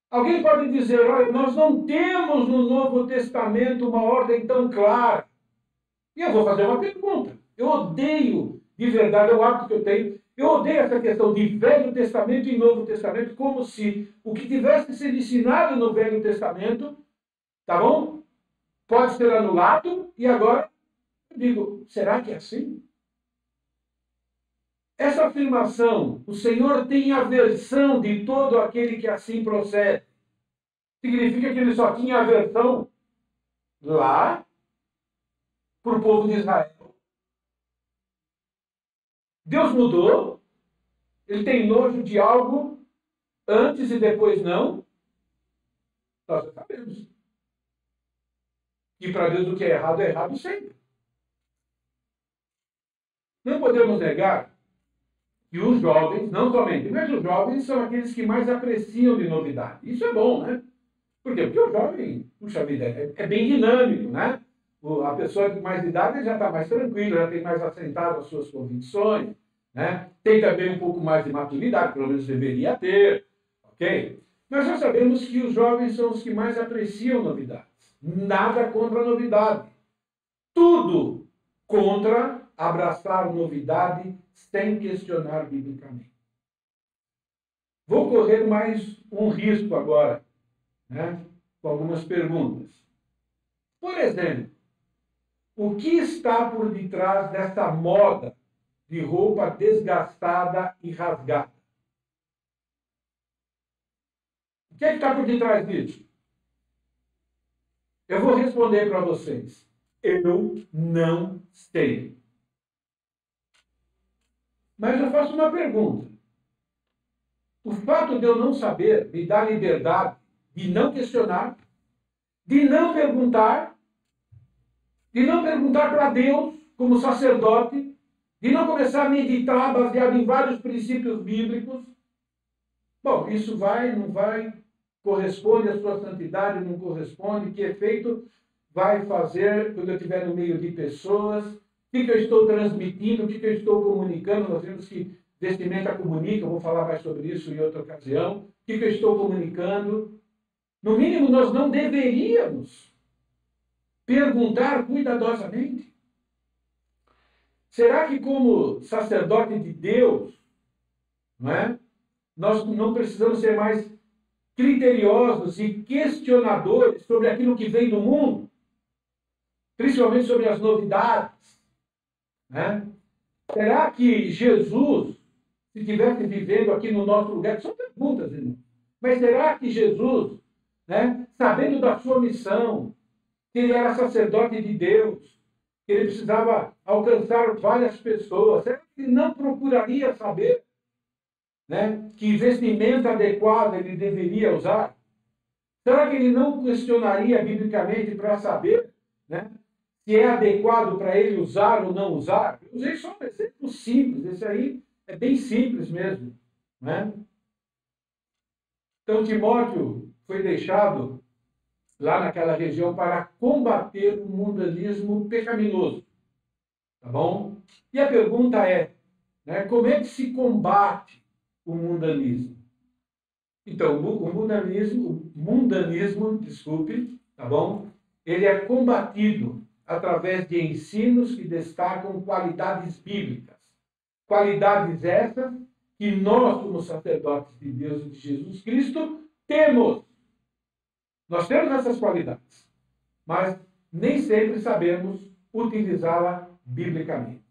Alguém pode dizer, olha, nós não temos no Novo Testamento uma ordem tão clara. E eu vou fazer uma pergunta. Eu odeio, de verdade, é um hábito que eu tenho, eu odeio essa questão de Velho Testamento e Novo Testamento, como se o que tivesse sido ensinado no Velho Testamento, tá bom? Pode ser anulado, e agora eu digo, será que é assim? Essa afirmação, o Senhor tem aversão de todo aquele que assim procede, significa que ele só tinha aversão lá para o povo de Israel. Deus mudou, ele tem nojo de algo antes e depois não. Nós já sabemos. E para Deus o que é errado sempre. Não podemos negar que os jovens, não somente, mas os jovens são aqueles que mais apreciam de novidade. Isso é bom, né? Por quê? Porque o jovem, puxa vida, é bem dinâmico, né? A pessoa de mais idade já está mais tranquila, já tem mais assentado as suas convicções, né? Tem também um pouco mais de maturidade, pelo menos deveria ter, ok? Nós já sabemos que os jovens são os que mais apreciam novidades. Nada contra a novidade. Tudo contra abraçar novidade sem questionar biblicamente. Vou correr mais um risco agora, né? Com algumas perguntas. Por exemplo, o que está por detrás dessa moda de roupa desgastada e rasgada? O que é que está por detrás disso? Eu vou responder para vocês. Eu não sei. Mas eu faço uma pergunta. O fato de eu não saber me dá liberdade de não questionar, de não perguntar para Deus como sacerdote, de não começar a meditar baseado em vários princípios bíblicos. Bom, isso vai, não vai, corresponde à sua santidade, não corresponde, que efeito vai fazer quando eu estiver no meio de pessoas, o que eu estou transmitindo, o que eu estou comunicando. Nós temos que vestimenta comunica, eu vou falar mais sobre isso em outra ocasião. O que eu estou comunicando? No mínimo, nós não deveríamos perguntar cuidadosamente. Será que, como sacerdote de Deus, não é? Nós não precisamos ser mais criteriosos e questionadores sobre aquilo que vem do mundo, principalmente sobre as novidades, né? Será que Jesus, se estivesse vivendo aqui no nosso lugar, são perguntas, irmão, mas será que Jesus, né, sabendo da sua missão, que ele era sacerdote de Deus, que ele precisava alcançar várias pessoas, será que ele não procuraria saber, né, que vestimenta adequada ele deveria usar? Será que ele não questionaria biblicamente para saber, né, se é adequado para ele usar ou não usar? Eu usei só um exemplo simples, esse aí é bem simples mesmo, né? Então, Timóteo foi deixado lá naquela região para combater o mundanismo pecaminoso, tá bom? E a pergunta é, né, como é que se combate o mundanismo? Então, o mundanismo, desculpe, tá bom? Ele é combatido através de ensinos que destacam qualidades bíblicas. Qualidades essas que nós, como sacerdotes de Deus e de Jesus Cristo, temos. Nós temos essas qualidades, mas nem sempre sabemos utilizá-la biblicamente.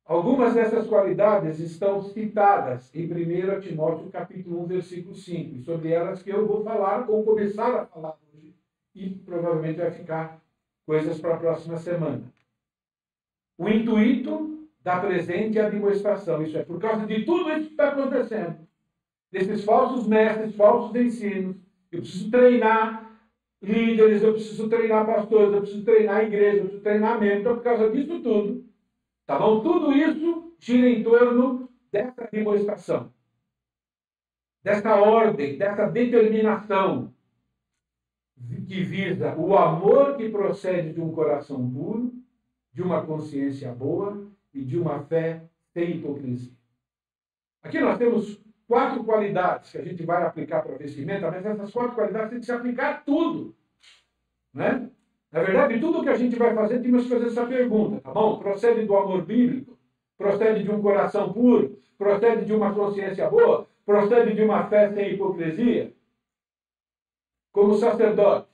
Algumas dessas qualidades estão citadas em 1 Timóteo capítulo 1, versículo 5, e sobre elas que eu vou falar, ou começar a falar hoje, e provavelmente vai ficar coisas para a próxima semana. O intuito da presente admoestação, isso é, por causa de tudo isso que está acontecendo, desses falsos mestres, falsos ensinos, eu preciso treinar líderes, eu preciso treinar pastores, eu preciso treinar igreja, eu preciso treinar membros, então por causa disso tudo, tá bom? Tudo isso gira em torno dessa demonstração, dessa ordem, dessa determinação que visa o amor que procede de um coração puro, de uma consciência boa e de uma fé sem hipocrisia. Aqui nós temos 4 qualidades que a gente vai aplicar para a vestimenta, mas essas 4 qualidades têm que se aplicar a tudo, né? Na verdade, tudo que a gente vai fazer, temos que fazer essa pergunta, tá bom? Procede do amor bíblico? Procede de um coração puro? Procede de uma consciência boa? Procede de uma fé sem hipocrisia? Como sacerdote,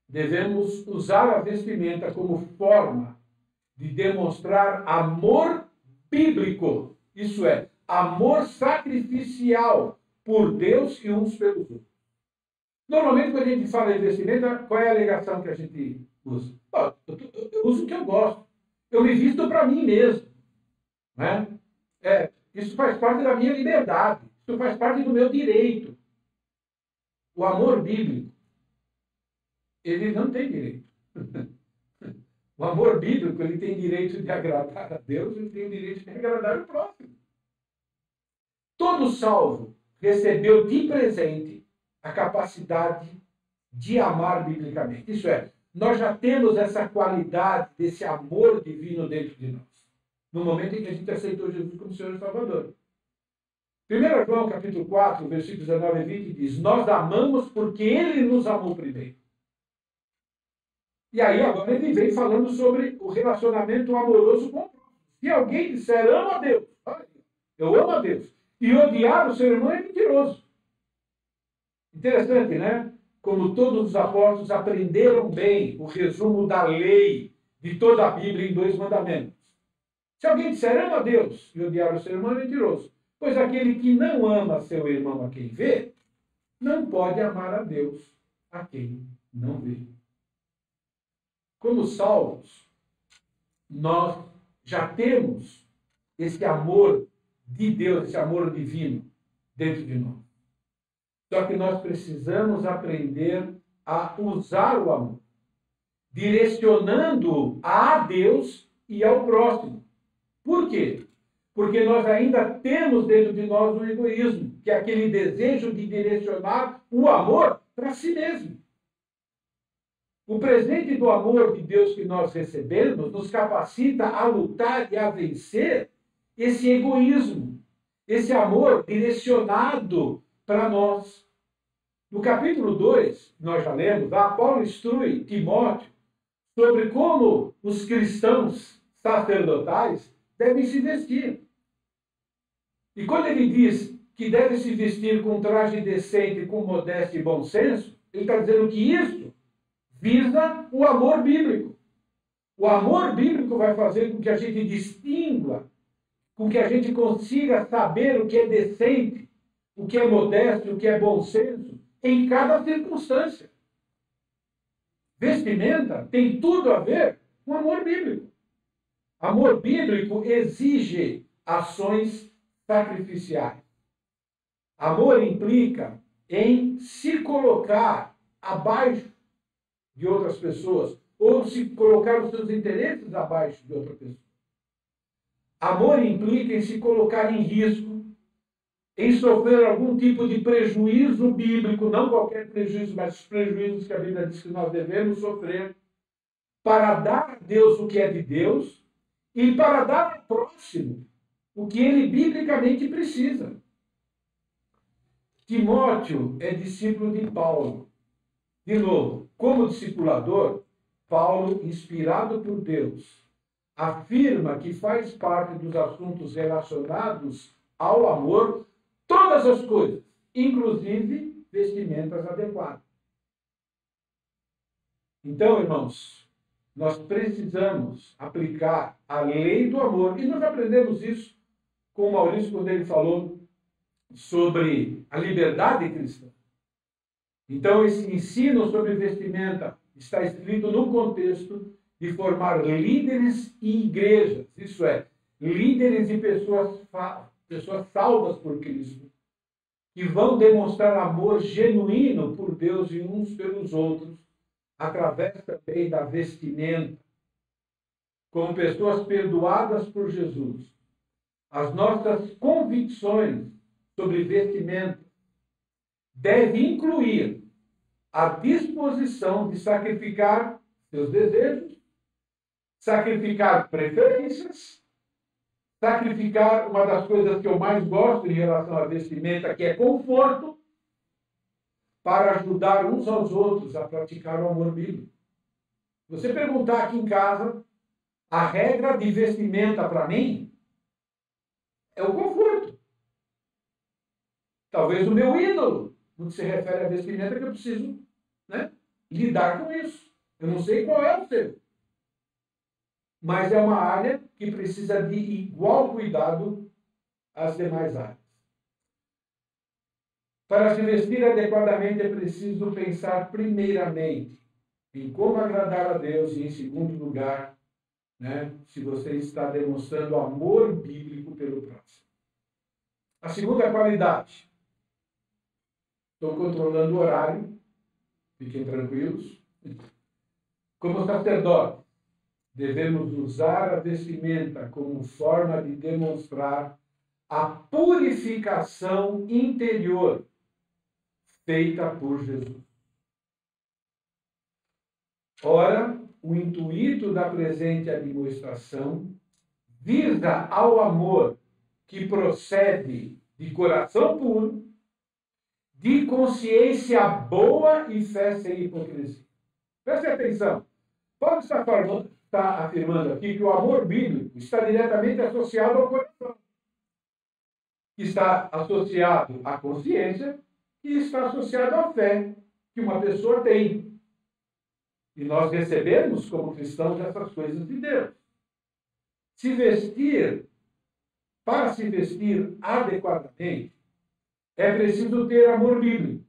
devemos usar a vestimenta como forma de demonstrar amor bíblico, isso é, amor sacrificial por Deus e uns pelos outros. Normalmente, quando a gente fala em vestimenta, qual é a alegação que a gente usa? Eu uso o que eu gosto. Eu me visto para mim mesmo. Né? Isso faz parte da minha liberdade. Isso faz parte do meu direito. O amor bíblico, ele não tem direito. O amor bíblico, ele tem direito de agradar a Deus, ele tem o direito de agradar o próximo. Todo salvo recebeu de presente a capacidade de amar biblicamente. Isso é, nós já temos essa qualidade desse amor divino dentro de nós, no momento em que a gente aceitou Jesus como Senhor e Salvador. 1 João capítulo 4, versículos 19 e 20 diz: nós amamos porque Ele nos amou primeiro. E aí agora ele vem falando sobre o relacionamento amoroso com o próximo. Se alguém disser amo a Deus, eu amo a Deus, e odiar o seu irmão é mentiroso. Interessante, né? Como todos os apóstolos aprenderam bem o resumo da lei de toda a Bíblia em 2 mandamentos. Se alguém disser ama a Deus e odiar o seu irmão é mentiroso. Pois aquele que não ama seu irmão a quem vê, não pode amar a Deus a quem não vê. Como salvos, nós já temos esse amor de Deus, esse amor divino dentro de nós. Só que nós precisamos aprender a usar o amor, direcionando a Deus e ao próximo. Por quê? Porque nós ainda temos dentro de nós o egoísmo, que é aquele desejo de direcionar o amor para si mesmo. O presente do amor de Deus que nós recebemos nos capacita a lutar e a vencer esse egoísmo, esse amor direcionado para nós. No capítulo 2, nós já lemos, Paulo instrui Timóteo sobre como os cristãos sacerdotais devem se vestir. E quando ele diz que deve se vestir com traje decente, com modéstia e bom senso, ele está dizendo que isso visa o amor bíblico. O amor bíblico vai fazer com que a gente distingua, com que a gente consiga saber o que é decente, o que é modesto, o que é bom senso, em cada circunstância. Vestimenta tem tudo a ver com amor bíblico. Amor bíblico exige ações sacrificiais. Amor implica em se colocar abaixo de outras pessoas, ou se colocar os seus interesses abaixo de outra pessoa. Amor implica em se colocar em risco, em sofrer algum tipo de prejuízo bíblico, não qualquer prejuízo, mas os prejuízos que a Bíblia diz que nós devemos sofrer, para dar a Deus o que é de Deus e para dar ao próximo o que ele biblicamente precisa. Timóteo é discípulo de Paulo. De novo, como discipulador, Paulo, inspirado por Deus, afirma que faz parte dos assuntos relacionados ao amor todas as coisas, inclusive vestimentas adequadas. Então, irmãos, nós precisamos aplicar a lei do amor, e nós aprendemos isso com o Maurício quando ele falou sobre a liberdade cristã. Então, esse ensino sobre vestimenta está escrito no contexto de formar líderes e igrejas, isso é, líderes e pessoas salvas por Cristo, que vão demonstrar amor genuíno por Deus e uns pelos outros, através também da vestimenta, como pessoas perdoadas por Jesus. As nossas convicções sobre vestimenta devem incluir a disposição de sacrificar seus desejos, sacrificar preferências, sacrificar uma das coisas que eu mais gosto em relação à vestimenta, que é conforto, para ajudar uns aos outros a praticar o amor bíblico. Você perguntar aqui em casa, a regra de vestimenta para mim é o conforto. Talvez o meu ídolo, no que se refere à vestimenta, que eu preciso, lidar com isso. Eu não sei qual é o seu. Mas é uma área que precisa de igual cuidado às demais áreas. Para se vestir adequadamente é preciso pensar primeiramente em como agradar a Deus e, em segundo lugar, se você está demonstrando amor bíblico pelo próximo. A segunda qualidade. Estou controlando o horário, fiquem tranquilos. Como sacerdote, devemos usar a vestimenta como forma de demonstrar a purificação interior feita por Jesus. Ora, o intuito da presente administração visa ao amor que procede de coração puro, de consciência boa e fé sem hipocrisia. Preste atenção. Paulo está afirmando aqui que o amor bíblico está diretamente associado ao coração, que está associado à consciência e está associado à fé que uma pessoa tem. E nós recebemos, como cristãos, essas coisas de Deus. Para se vestir adequadamente, é preciso ter amor bíblico,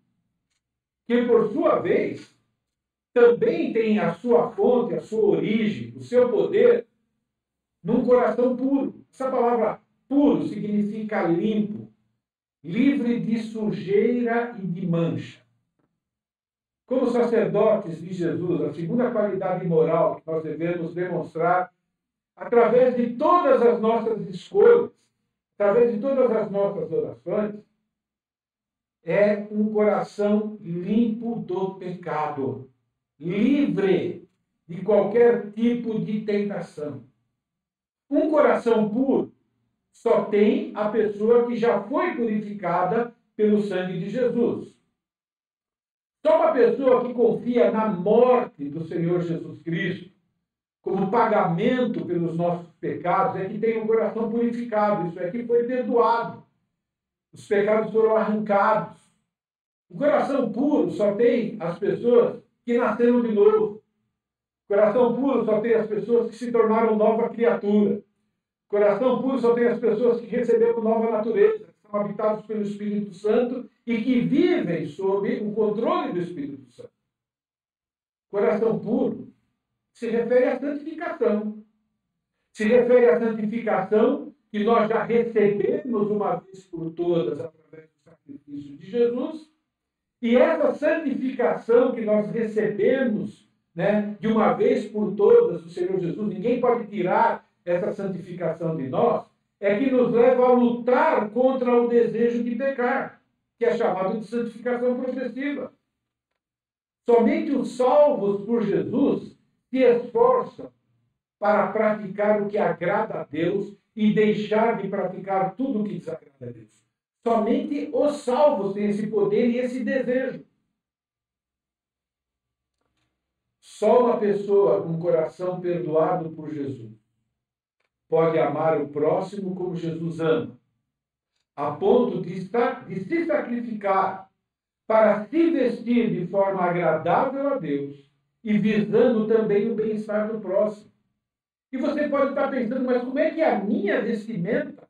que, por sua vez, também tem a sua fonte, a sua origem, o seu poder, num coração puro. Essa palavra puro significa limpo, livre de sujeira e de mancha. Como sacerdotes de Jesus, a segunda qualidade moral que nós devemos demonstrar, através de todas as nossas escolhas, através de todas as nossas orações, é um coração limpo do pecado, livre de qualquer tipo de tentação. Um coração puro só tem a pessoa que já foi purificada pelo sangue de Jesus. Só uma pessoa que confia na morte do Senhor Jesus Cristo como pagamento pelos nossos pecados é que tem o coração purificado, isso é, que foi perdoado. Os pecados foram arrancados. O coração puro só tem as pessoas que nasceram de novo. O coração puro só tem as pessoas que se tornaram nova criatura. O coração puro só tem as pessoas que receberam nova natureza, que são habitados pelo Espírito Santo e que vivem sob o controle do Espírito Santo. Coração puro se refere à santificação. Se refere à santificação que nós já recebemos uma vez por todas através do sacrifício de Jesus. E essa santificação que nós recebemos, né, de uma vez por todas do Senhor Jesus, ninguém pode tirar essa santificação de nós, é que nos leva a lutar contra o desejo de pecar, que é chamado de santificação progressiva. Somente os salvos por Jesus se esforçam para praticar o que agrada a Deus e deixar de praticar tudo o que desagrada a Deus. Somente os salvos têm esse poder e esse desejo. Só uma pessoa com o coração perdoado por Jesus pode amar o próximo como Jesus ama, a ponto de se sacrificar para se vestir de forma agradável a Deus e visando também o bem-estar do próximo. E você pode estar pensando, mas como é que a minha vestimenta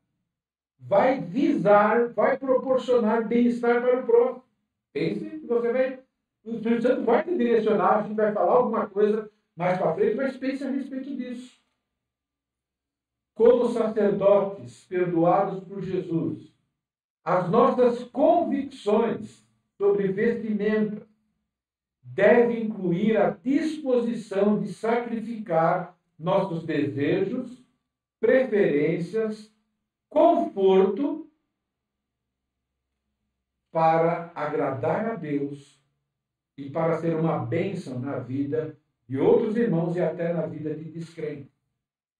vai visar, vai proporcionar bem-estar para o próximo? Pense, o Espírito Santo vai te direcionar, a gente vai falar alguma coisa mais para frente, mas pense a respeito disso. Como sacerdotes perdoados por Jesus, as nossas convicções sobre vestimenta devem incluir a disposição de sacrificar nossos desejos, preferências, conforto para agradar a Deus e para ser uma bênção na vida de outros irmãos e até na vida de descrentes.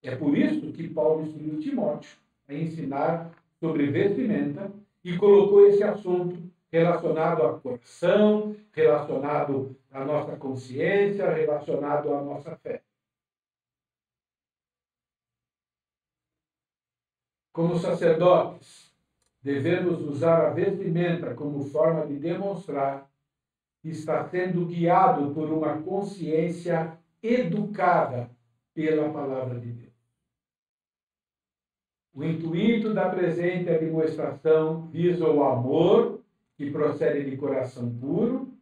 É por isso que Paulo instruiu Timóteo a ensinar sobre vestimenta e colocou esse assunto relacionado ao coração, relacionado à nossa consciência, relacionado à nossa fé. Como sacerdotes, devemos usar a vestimenta como forma de demonstrar que está sendo guiado por uma consciência educada pela palavra de Deus. O intuito da presente demonstração visa o amor, que procede de coração puro,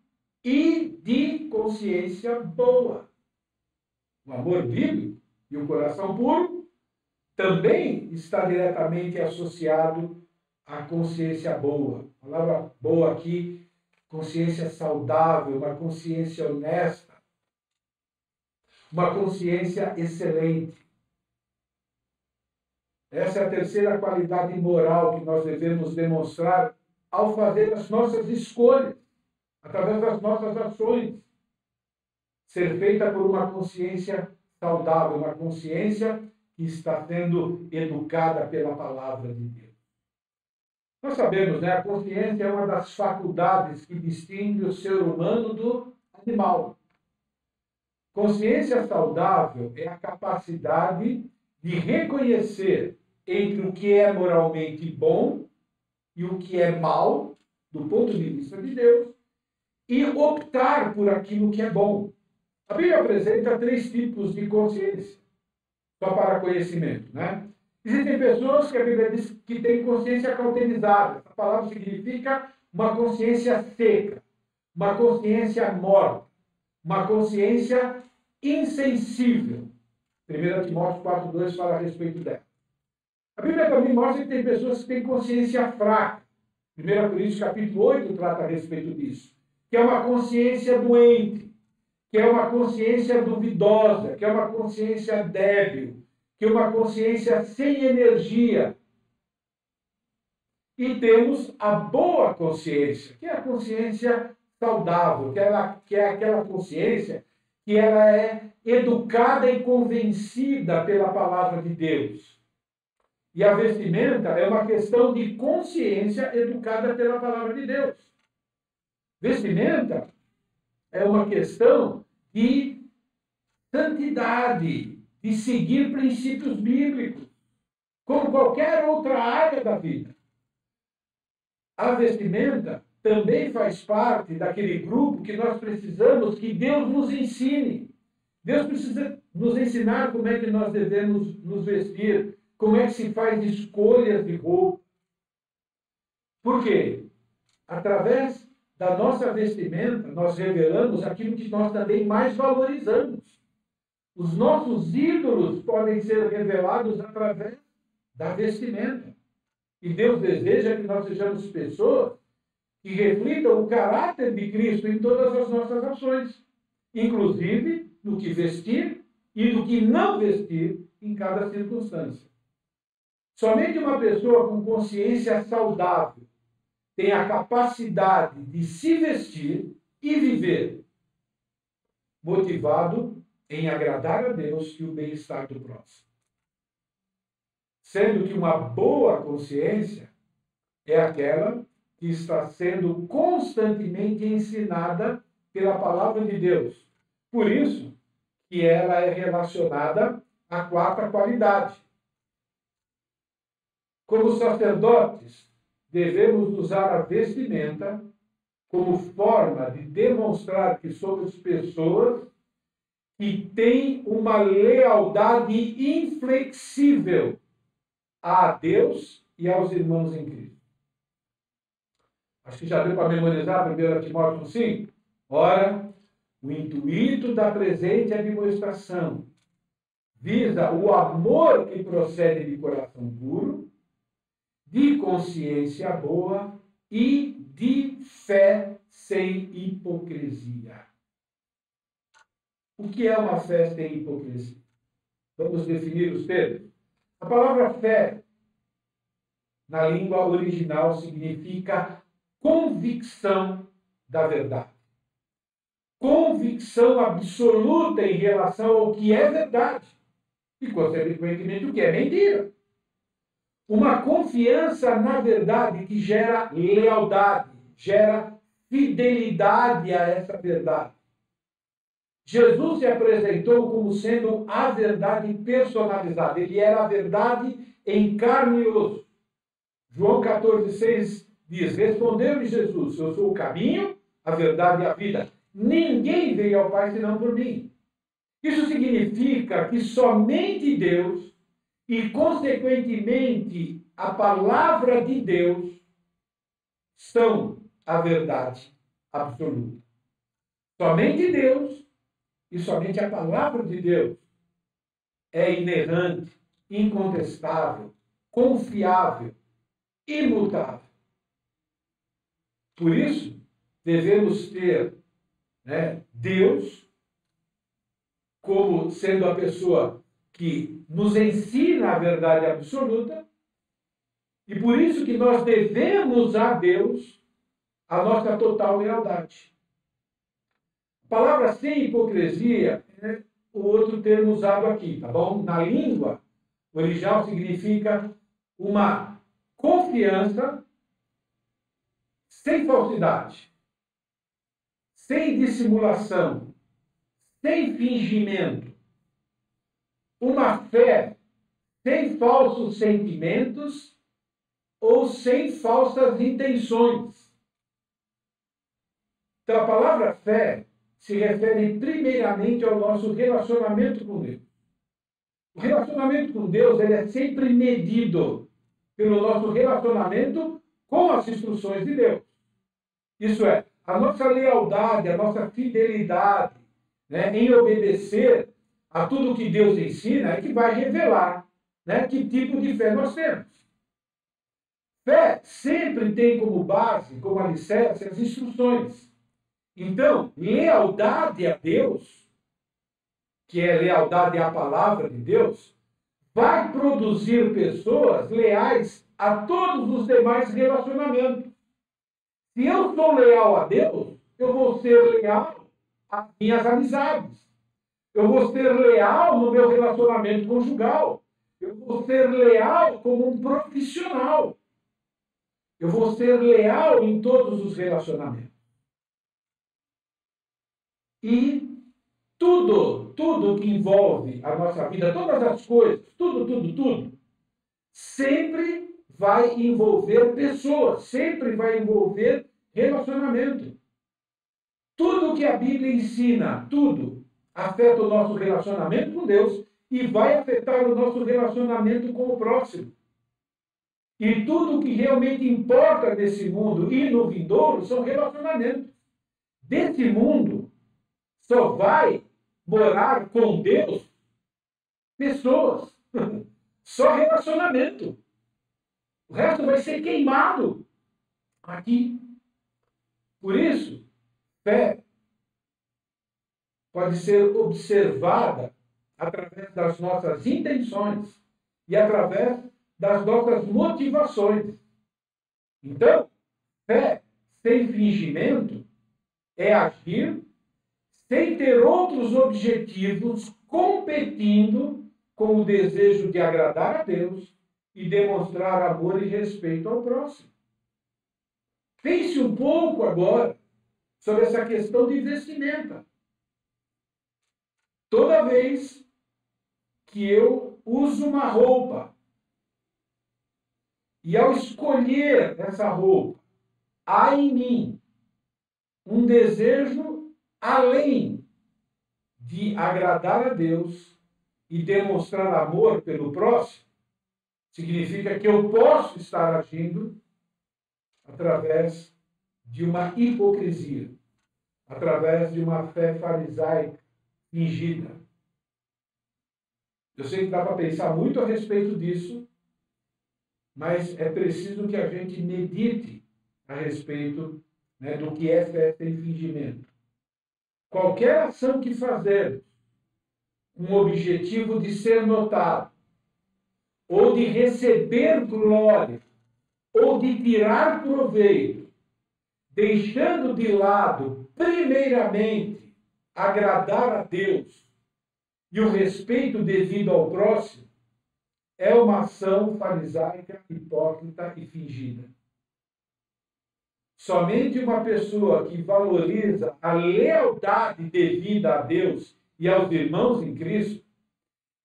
e de consciência boa. O amor bíblico e o coração puro também está diretamente associado à consciência boa. A palavra boa aqui, consciência saudável, uma consciência honesta, uma consciência excelente. Essa é a terceira qualidade moral que nós devemos demonstrar ao fazer as nossas escolhas, através das nossas ações. Ser feita por uma consciência saudável, uma consciência que está sendo educada pela palavra de Deus. Nós sabemos, né? A consciência é uma das faculdades que distingue o ser humano do animal. Consciência saudável é a capacidade de reconhecer entre o que é moralmente bom e o que é mal, do ponto de vista de Deus, e optar por aquilo que é bom. A Bíblia apresenta 3 tipos de consciência, só para conhecimento, né? Existem pessoas que a Bíblia diz que têm consciência cauterizada. Essa palavra significa uma consciência seca, uma consciência morta, uma consciência insensível. 1 Timóteo 4,2 fala a respeito dela. A Bíblia também mostra que tem pessoas que têm consciência fraca. 1 Coríntios capítulo 8 trata a respeito disso. Que é uma consciência doente, que é uma consciência duvidosa, que é uma consciência débil, que é uma consciência sem energia. E temos a boa consciência, que é a consciência saudável, que é aquela consciência que ela é educada e convencida pela palavra de Deus. E a vestimenta é uma questão de consciência educada pela palavra de Deus. Vestimenta é uma questão de santidade, de seguir princípios bíblicos, como qualquer outra área da vida. A vestimenta também faz parte daquele grupo que nós precisamos que Deus nos ensine. Deus precisa nos ensinar como é que nós devemos nos vestir, como é que se faz escolhas de roupa. Por quê? Através da nossa vestimenta, nós revelamos aquilo que nós também mais valorizamos. Os nossos ídolos podem ser revelados através da vestimenta. E Deus deseja que nós sejamos pessoas que reflitam o caráter de Cristo em todas as nossas ações, inclusive no que vestir e no que não vestir em cada circunstância. Somente uma pessoa com consciência saudável tem a capacidade de se vestir e viver motivado em agradar a Deus e o bem-estar do próximo. Sendo que uma boa consciência é aquela que está sendo constantemente ensinada pela palavra de Deus. Por isso que ela é relacionada à quarta qualidade. Como sacerdotes, devemos usar a vestimenta como forma de demonstrar que somos pessoas que têm uma lealdade inflexível a Deus e aos irmãos em Cristo. Acho que já deu para memorizar 1 Timóteo 5? Ora, o intuito da presente admoestação visa o amor que procede de coração puro, de consciência boa e de fé sem hipocrisia. O que é uma fé sem hipocrisia? Vamos definir os termos. A palavra fé, na língua original, significa convicção da verdade. Convicção absoluta em relação ao que é verdade e, consequentemente, o que é mentira. Uma confiança na verdade que gera lealdade, gera fidelidade a essa verdade. Jesus se apresentou como sendo a verdade personalizada. Ele era a verdade em carne e osso. João 14,6 diz: respondeu-lhe Jesus, eu sou o caminho, a verdade e a vida. Ninguém veio ao Pai senão por mim. Isso significa que somente Deus e, consequentemente, a palavra de Deus são a verdade absoluta. Somente Deus e somente a palavra de Deus é inerrante, incontestável, confiável, imutável. Por isso, devemos ter Deus como sendo a pessoa que nos ensina a verdade absoluta, e por isso que nós devemos a Deus a nossa total lealdade. A palavra sem hipocrisia é o outro termo usado aqui, tá bom? Na língua original significa uma confiança sem falsidade, sem dissimulação, sem fingimento, uma fé sem falsos sentimentos ou sem falsas intenções. Então, a palavra fé se refere primeiramente ao nosso relacionamento com Deus. O relacionamento com Deus ele é sempre medido pelo nosso relacionamento com as instruções de Deus. Isso é, a nossa lealdade, a nossa fidelidade em obedecer a tudo que Deus ensina é que vai revelar que tipo de fé nós temos. Fé sempre tem como base, como alicerce, as instruções. Então, lealdade a Deus, que é lealdade à palavra de Deus, vai produzir pessoas leais a todos os demais relacionamentos. Se eu sou leal a Deus, eu vou ser leal às minhas amizades. Eu vou ser leal no meu relacionamento conjugal. Eu vou ser leal como um profissional. Eu vou ser leal em todos os relacionamentos. E tudo que envolve a nossa vida, todas as coisas, tudo, sempre vai envolver pessoas, sempre vai envolver relacionamento. Tudo que a Bíblia ensina, tudo, afeta o nosso relacionamento com Deus e vai afetar o nosso relacionamento com o próximo. E tudo que realmente importa nesse mundo e no vindouro são relacionamentos. Desse mundo só vai morar com Deus pessoas. Só relacionamento. O resto vai ser queimado aqui. Por isso, fé pode ser observada através das nossas intenções e através das nossas motivações. Então, fé sem fingimento é agir sem ter outros objetivos competindo com o desejo de agradar a Deus e demonstrar amor e respeito ao próximo. Pense um pouco agora sobre essa questão de vestimenta. Toda vez que eu uso uma roupa e ao escolher essa roupa, há em mim um desejo além de agradar a Deus e demonstrar amor pelo próximo, significa que eu posso estar agindo através de uma hipocrisia, através de uma fé farisaica fingida. Eu sei que dá para pensar muito a respeito disso, mas é preciso que a gente medite a respeito, né, do que é fé sem fingimento. Qualquer ação que fazermos com o objetivo de ser notado, ou de receber glória, ou de tirar proveito, deixando de lado, primeiramente, agradar a Deus e o respeito devido ao próximo, é uma ação farisaica, hipócrita e fingida. Somente uma pessoa que valoriza a lealdade devida a Deus e aos irmãos em Cristo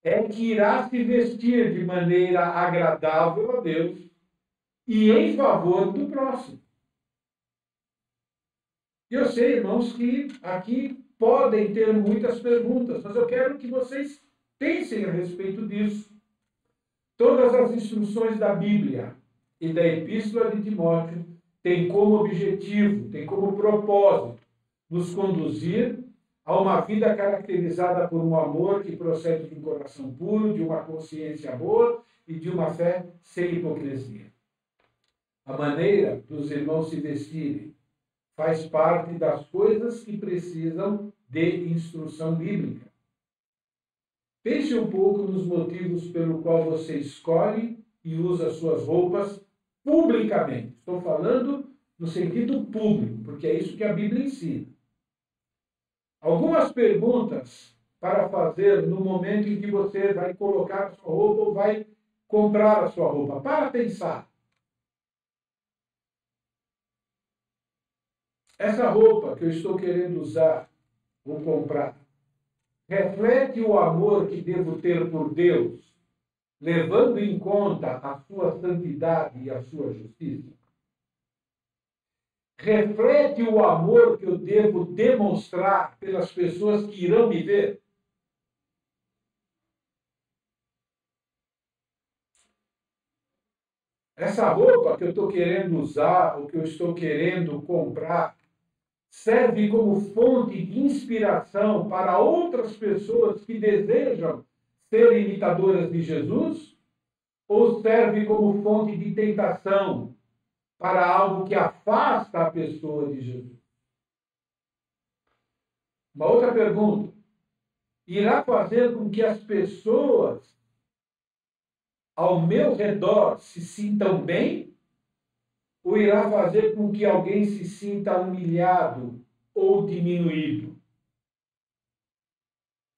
é que irá se vestir de maneira agradável a Deus e em favor do próximo. Eu sei, irmãos, que aqui podem ter muitas perguntas, mas eu quero que vocês pensem a respeito disso. Todas as instruções da Bíblia e da Epístola de Timóteo têm como objetivo, têm como propósito nos conduzir a uma vida caracterizada por um amor que procede de um coração puro, de uma consciência boa e de uma fé sem hipocrisia. A maneira dos irmãos se vestirem faz parte das coisas que precisam de instrução bíblica. Pense um pouco nos motivos pelo qual você escolhe e usa suas roupas publicamente. Estou falando no sentido público, porque é isso que a Bíblia ensina. Algumas perguntas para fazer no momento em que você vai colocar a sua roupa ou vai comprar a sua roupa. Para pensar. Essa roupa que eu estou querendo usar ou comprar reflete o amor que devo ter por Deus, levando em conta a sua santidade e a sua justiça? Reflete o amor que eu devo demonstrar pelas pessoas que irão me ver? Essa roupa que eu estou querendo usar, ou que eu estou querendo comprar, serve como fonte de inspiração para outras pessoas que desejam ser imitadoras de Jesus? Ou serve como fonte de tentação para algo que afasta a pessoa de Jesus? Uma outra pergunta: irá fazer com que as pessoas ao meu redor se sintam bem? Ou irá fazer com que alguém se sinta humilhado ou diminuído?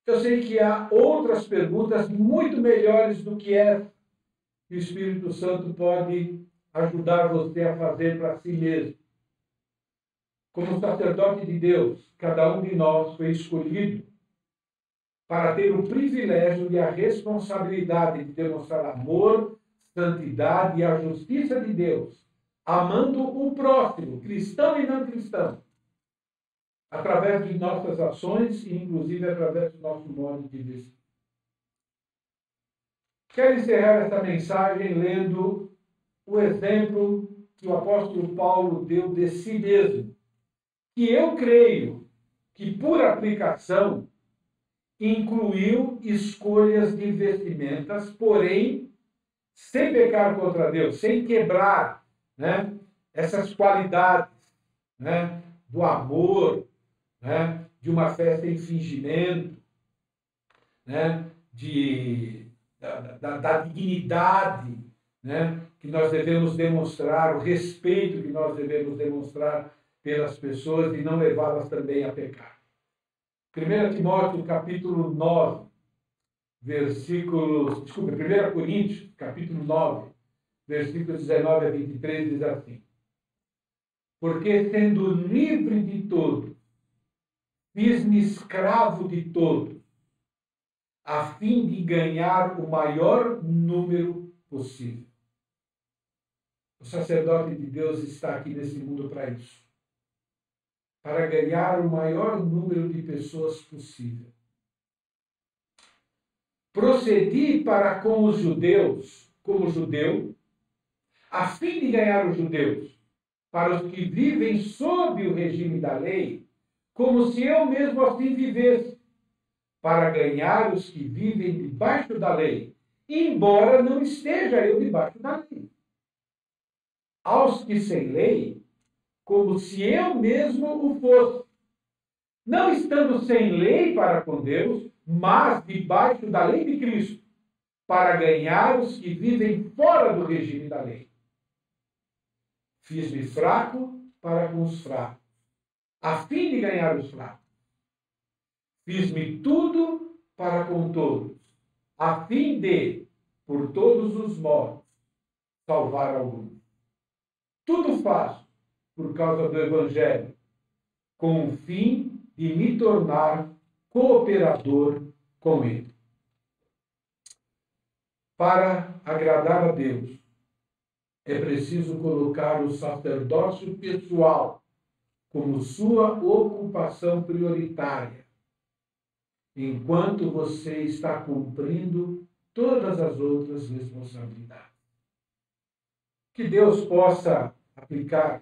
Eu sei que há outras perguntas muito melhores do que essa que o Espírito Santo pode ajudar você a fazer para si mesmo. Como sacerdote de Deus, cada um de nós foi escolhido para ter o privilégio e a responsabilidade de demonstrar amor, santidade e a justiça de Deus, amando o próximo, cristão e não cristão, através de nossas ações e, inclusive, através do nosso modo de vida. Quero encerrar esta mensagem lendo o exemplo que o apóstolo Paulo deu de si mesmo, que eu creio que, por aplicação, incluiu escolhas de vestimentas, porém, sem pecar contra Deus, sem quebrar, né, essas qualidades, né, do amor, né, de uma fé sem fingimento, né, da dignidade, né, que nós devemos demonstrar, o respeito que nós devemos demonstrar pelas pessoas e não levá-las também a pecar. 1 Timóteo, capítulo 9, versículos, desculpa, 1 Coríntios, capítulo 9, versículos 19 a 23, diz assim: porque sendo livre de todos, fiz-me escravo de todos, a fim de ganhar o maior número possível. O sacerdote de Deus está aqui nesse mundo para isso, para ganhar o maior número de pessoas possível. Procedi para com os judeus, como judeu, a fim de ganhar os judeus, para os que vivem sob o regime da lei, como se eu mesmo assim vivesse, para ganhar os que vivem debaixo da lei, embora não esteja eu debaixo da lei. Aos que sem lei, como se eu mesmo o fosse, não estando sem lei para com Deus, mas debaixo da lei de Cristo, para ganhar os que vivem fora do regime da lei. Fiz-me fraco para com os fracos, a fim de ganhar os fracos. Fiz-me tudo para com todos, a fim de, por todos os modos, salvar alguns. Tudo faço por causa do Evangelho, com o fim de me tornar cooperador com ele. Para agradar a Deus, é preciso colocar o sacerdócio pessoal como sua ocupação prioritária, enquanto você está cumprindo todas as outras responsabilidades. Que Deus possa aplicar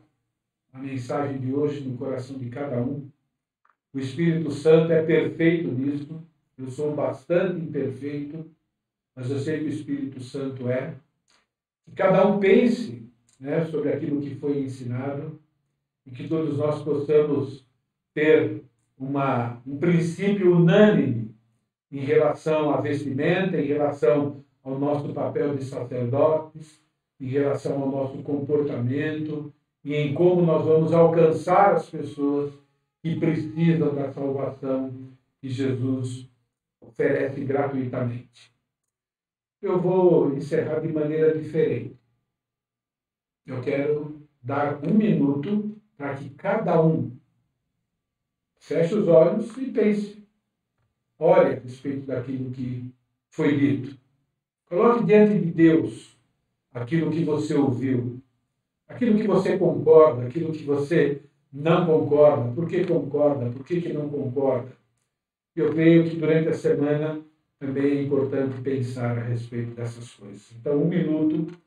a mensagem de hoje no coração de cada um. O Espírito Santo é perfeito nisso. Eu sou bastante imperfeito, mas eu sei que o Espírito Santo é. Que cada um pense, né, sobre aquilo que foi ensinado e que todos nós possamos ter um princípio unânime em relação à vestimenta, em relação ao nosso papel de sacerdotes, em relação ao nosso comportamento e em como nós vamos alcançar as pessoas que precisam da salvação que Jesus oferece gratuitamente. Eu vou encerrar de maneira diferente. Eu quero dar 1 minuto para que cada um feche os olhos e pense. Ore a respeito daquilo que foi dito. Coloque diante de Deus aquilo que você ouviu, aquilo que você concorda, aquilo que você não concorda, por que concorda, por que não concorda. Eu creio que durante a semana também é importante pensar a respeito dessas coisas. Então, 1 minuto,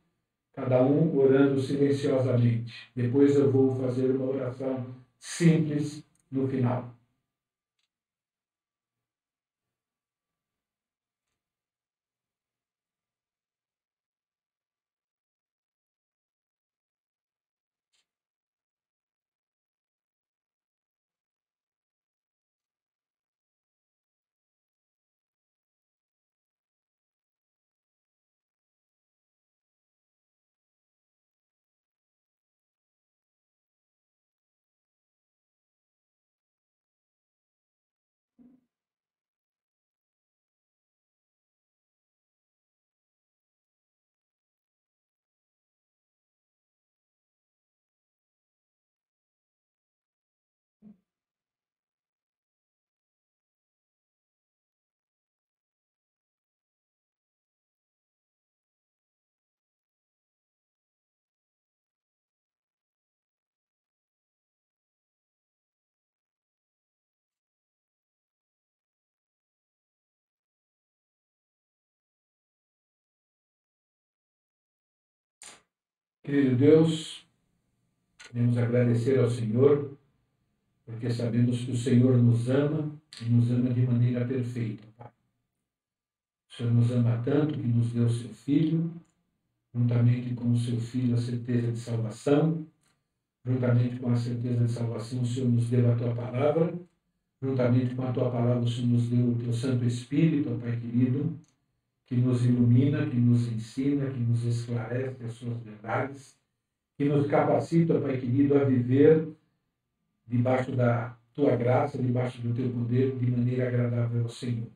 cada um orando silenciosamente. Depois eu vou fazer uma oração simples no final. Querido Deus, queremos agradecer ao Senhor, porque sabemos que o Senhor nos ama e nos ama de maneira perfeita, Pai. O Senhor nos ama tanto que nos deu o seu Filho, juntamente com o seu Filho a certeza de salvação, juntamente com a certeza de salvação o Senhor nos deu a Tua Palavra, juntamente com a Tua Palavra o Senhor nos deu o Teu Santo Espírito, ó Pai querido, que nos ilumina, que nos ensina, que nos esclarece as suas verdades, que nos capacita, Pai querido, a viver debaixo da Tua graça, debaixo do Teu poder, de maneira agradável ao Senhor.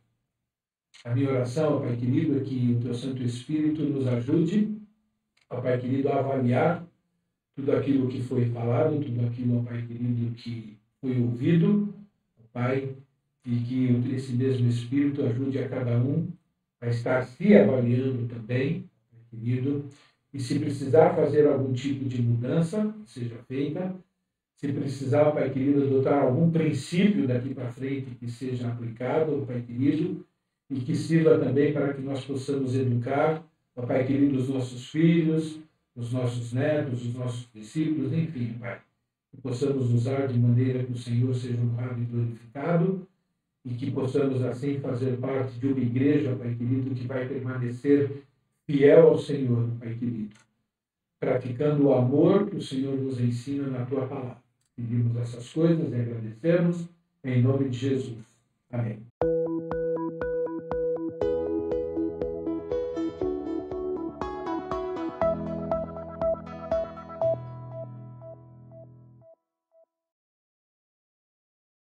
A minha oração, ó Pai querido, é que o Teu Santo Espírito nos ajude, ó Pai querido, a avaliar tudo aquilo que foi falado, tudo aquilo, ó Pai querido, que foi ouvido, ó Pai, e que esse mesmo Espírito ajude a cada um a estar se avaliando também, Pai querido, e se precisar fazer algum tipo de mudança, seja feita. Se precisar, Pai querido, adotar algum princípio daqui para frente que seja aplicado, Pai querido, e que sirva também para que nós possamos educar, Pai querido, os nossos filhos, os nossos netos, os nossos discípulos, enfim, Pai, que possamos usar de maneira que o Senhor seja honrado e glorificado, e que possamos assim fazer parte de uma igreja, Pai querido, que vai permanecer fiel ao Senhor, Pai querido, praticando o amor que o Senhor nos ensina na Tua Palavra. Pedimos essas coisas e agradecemos em nome de Jesus. Amém.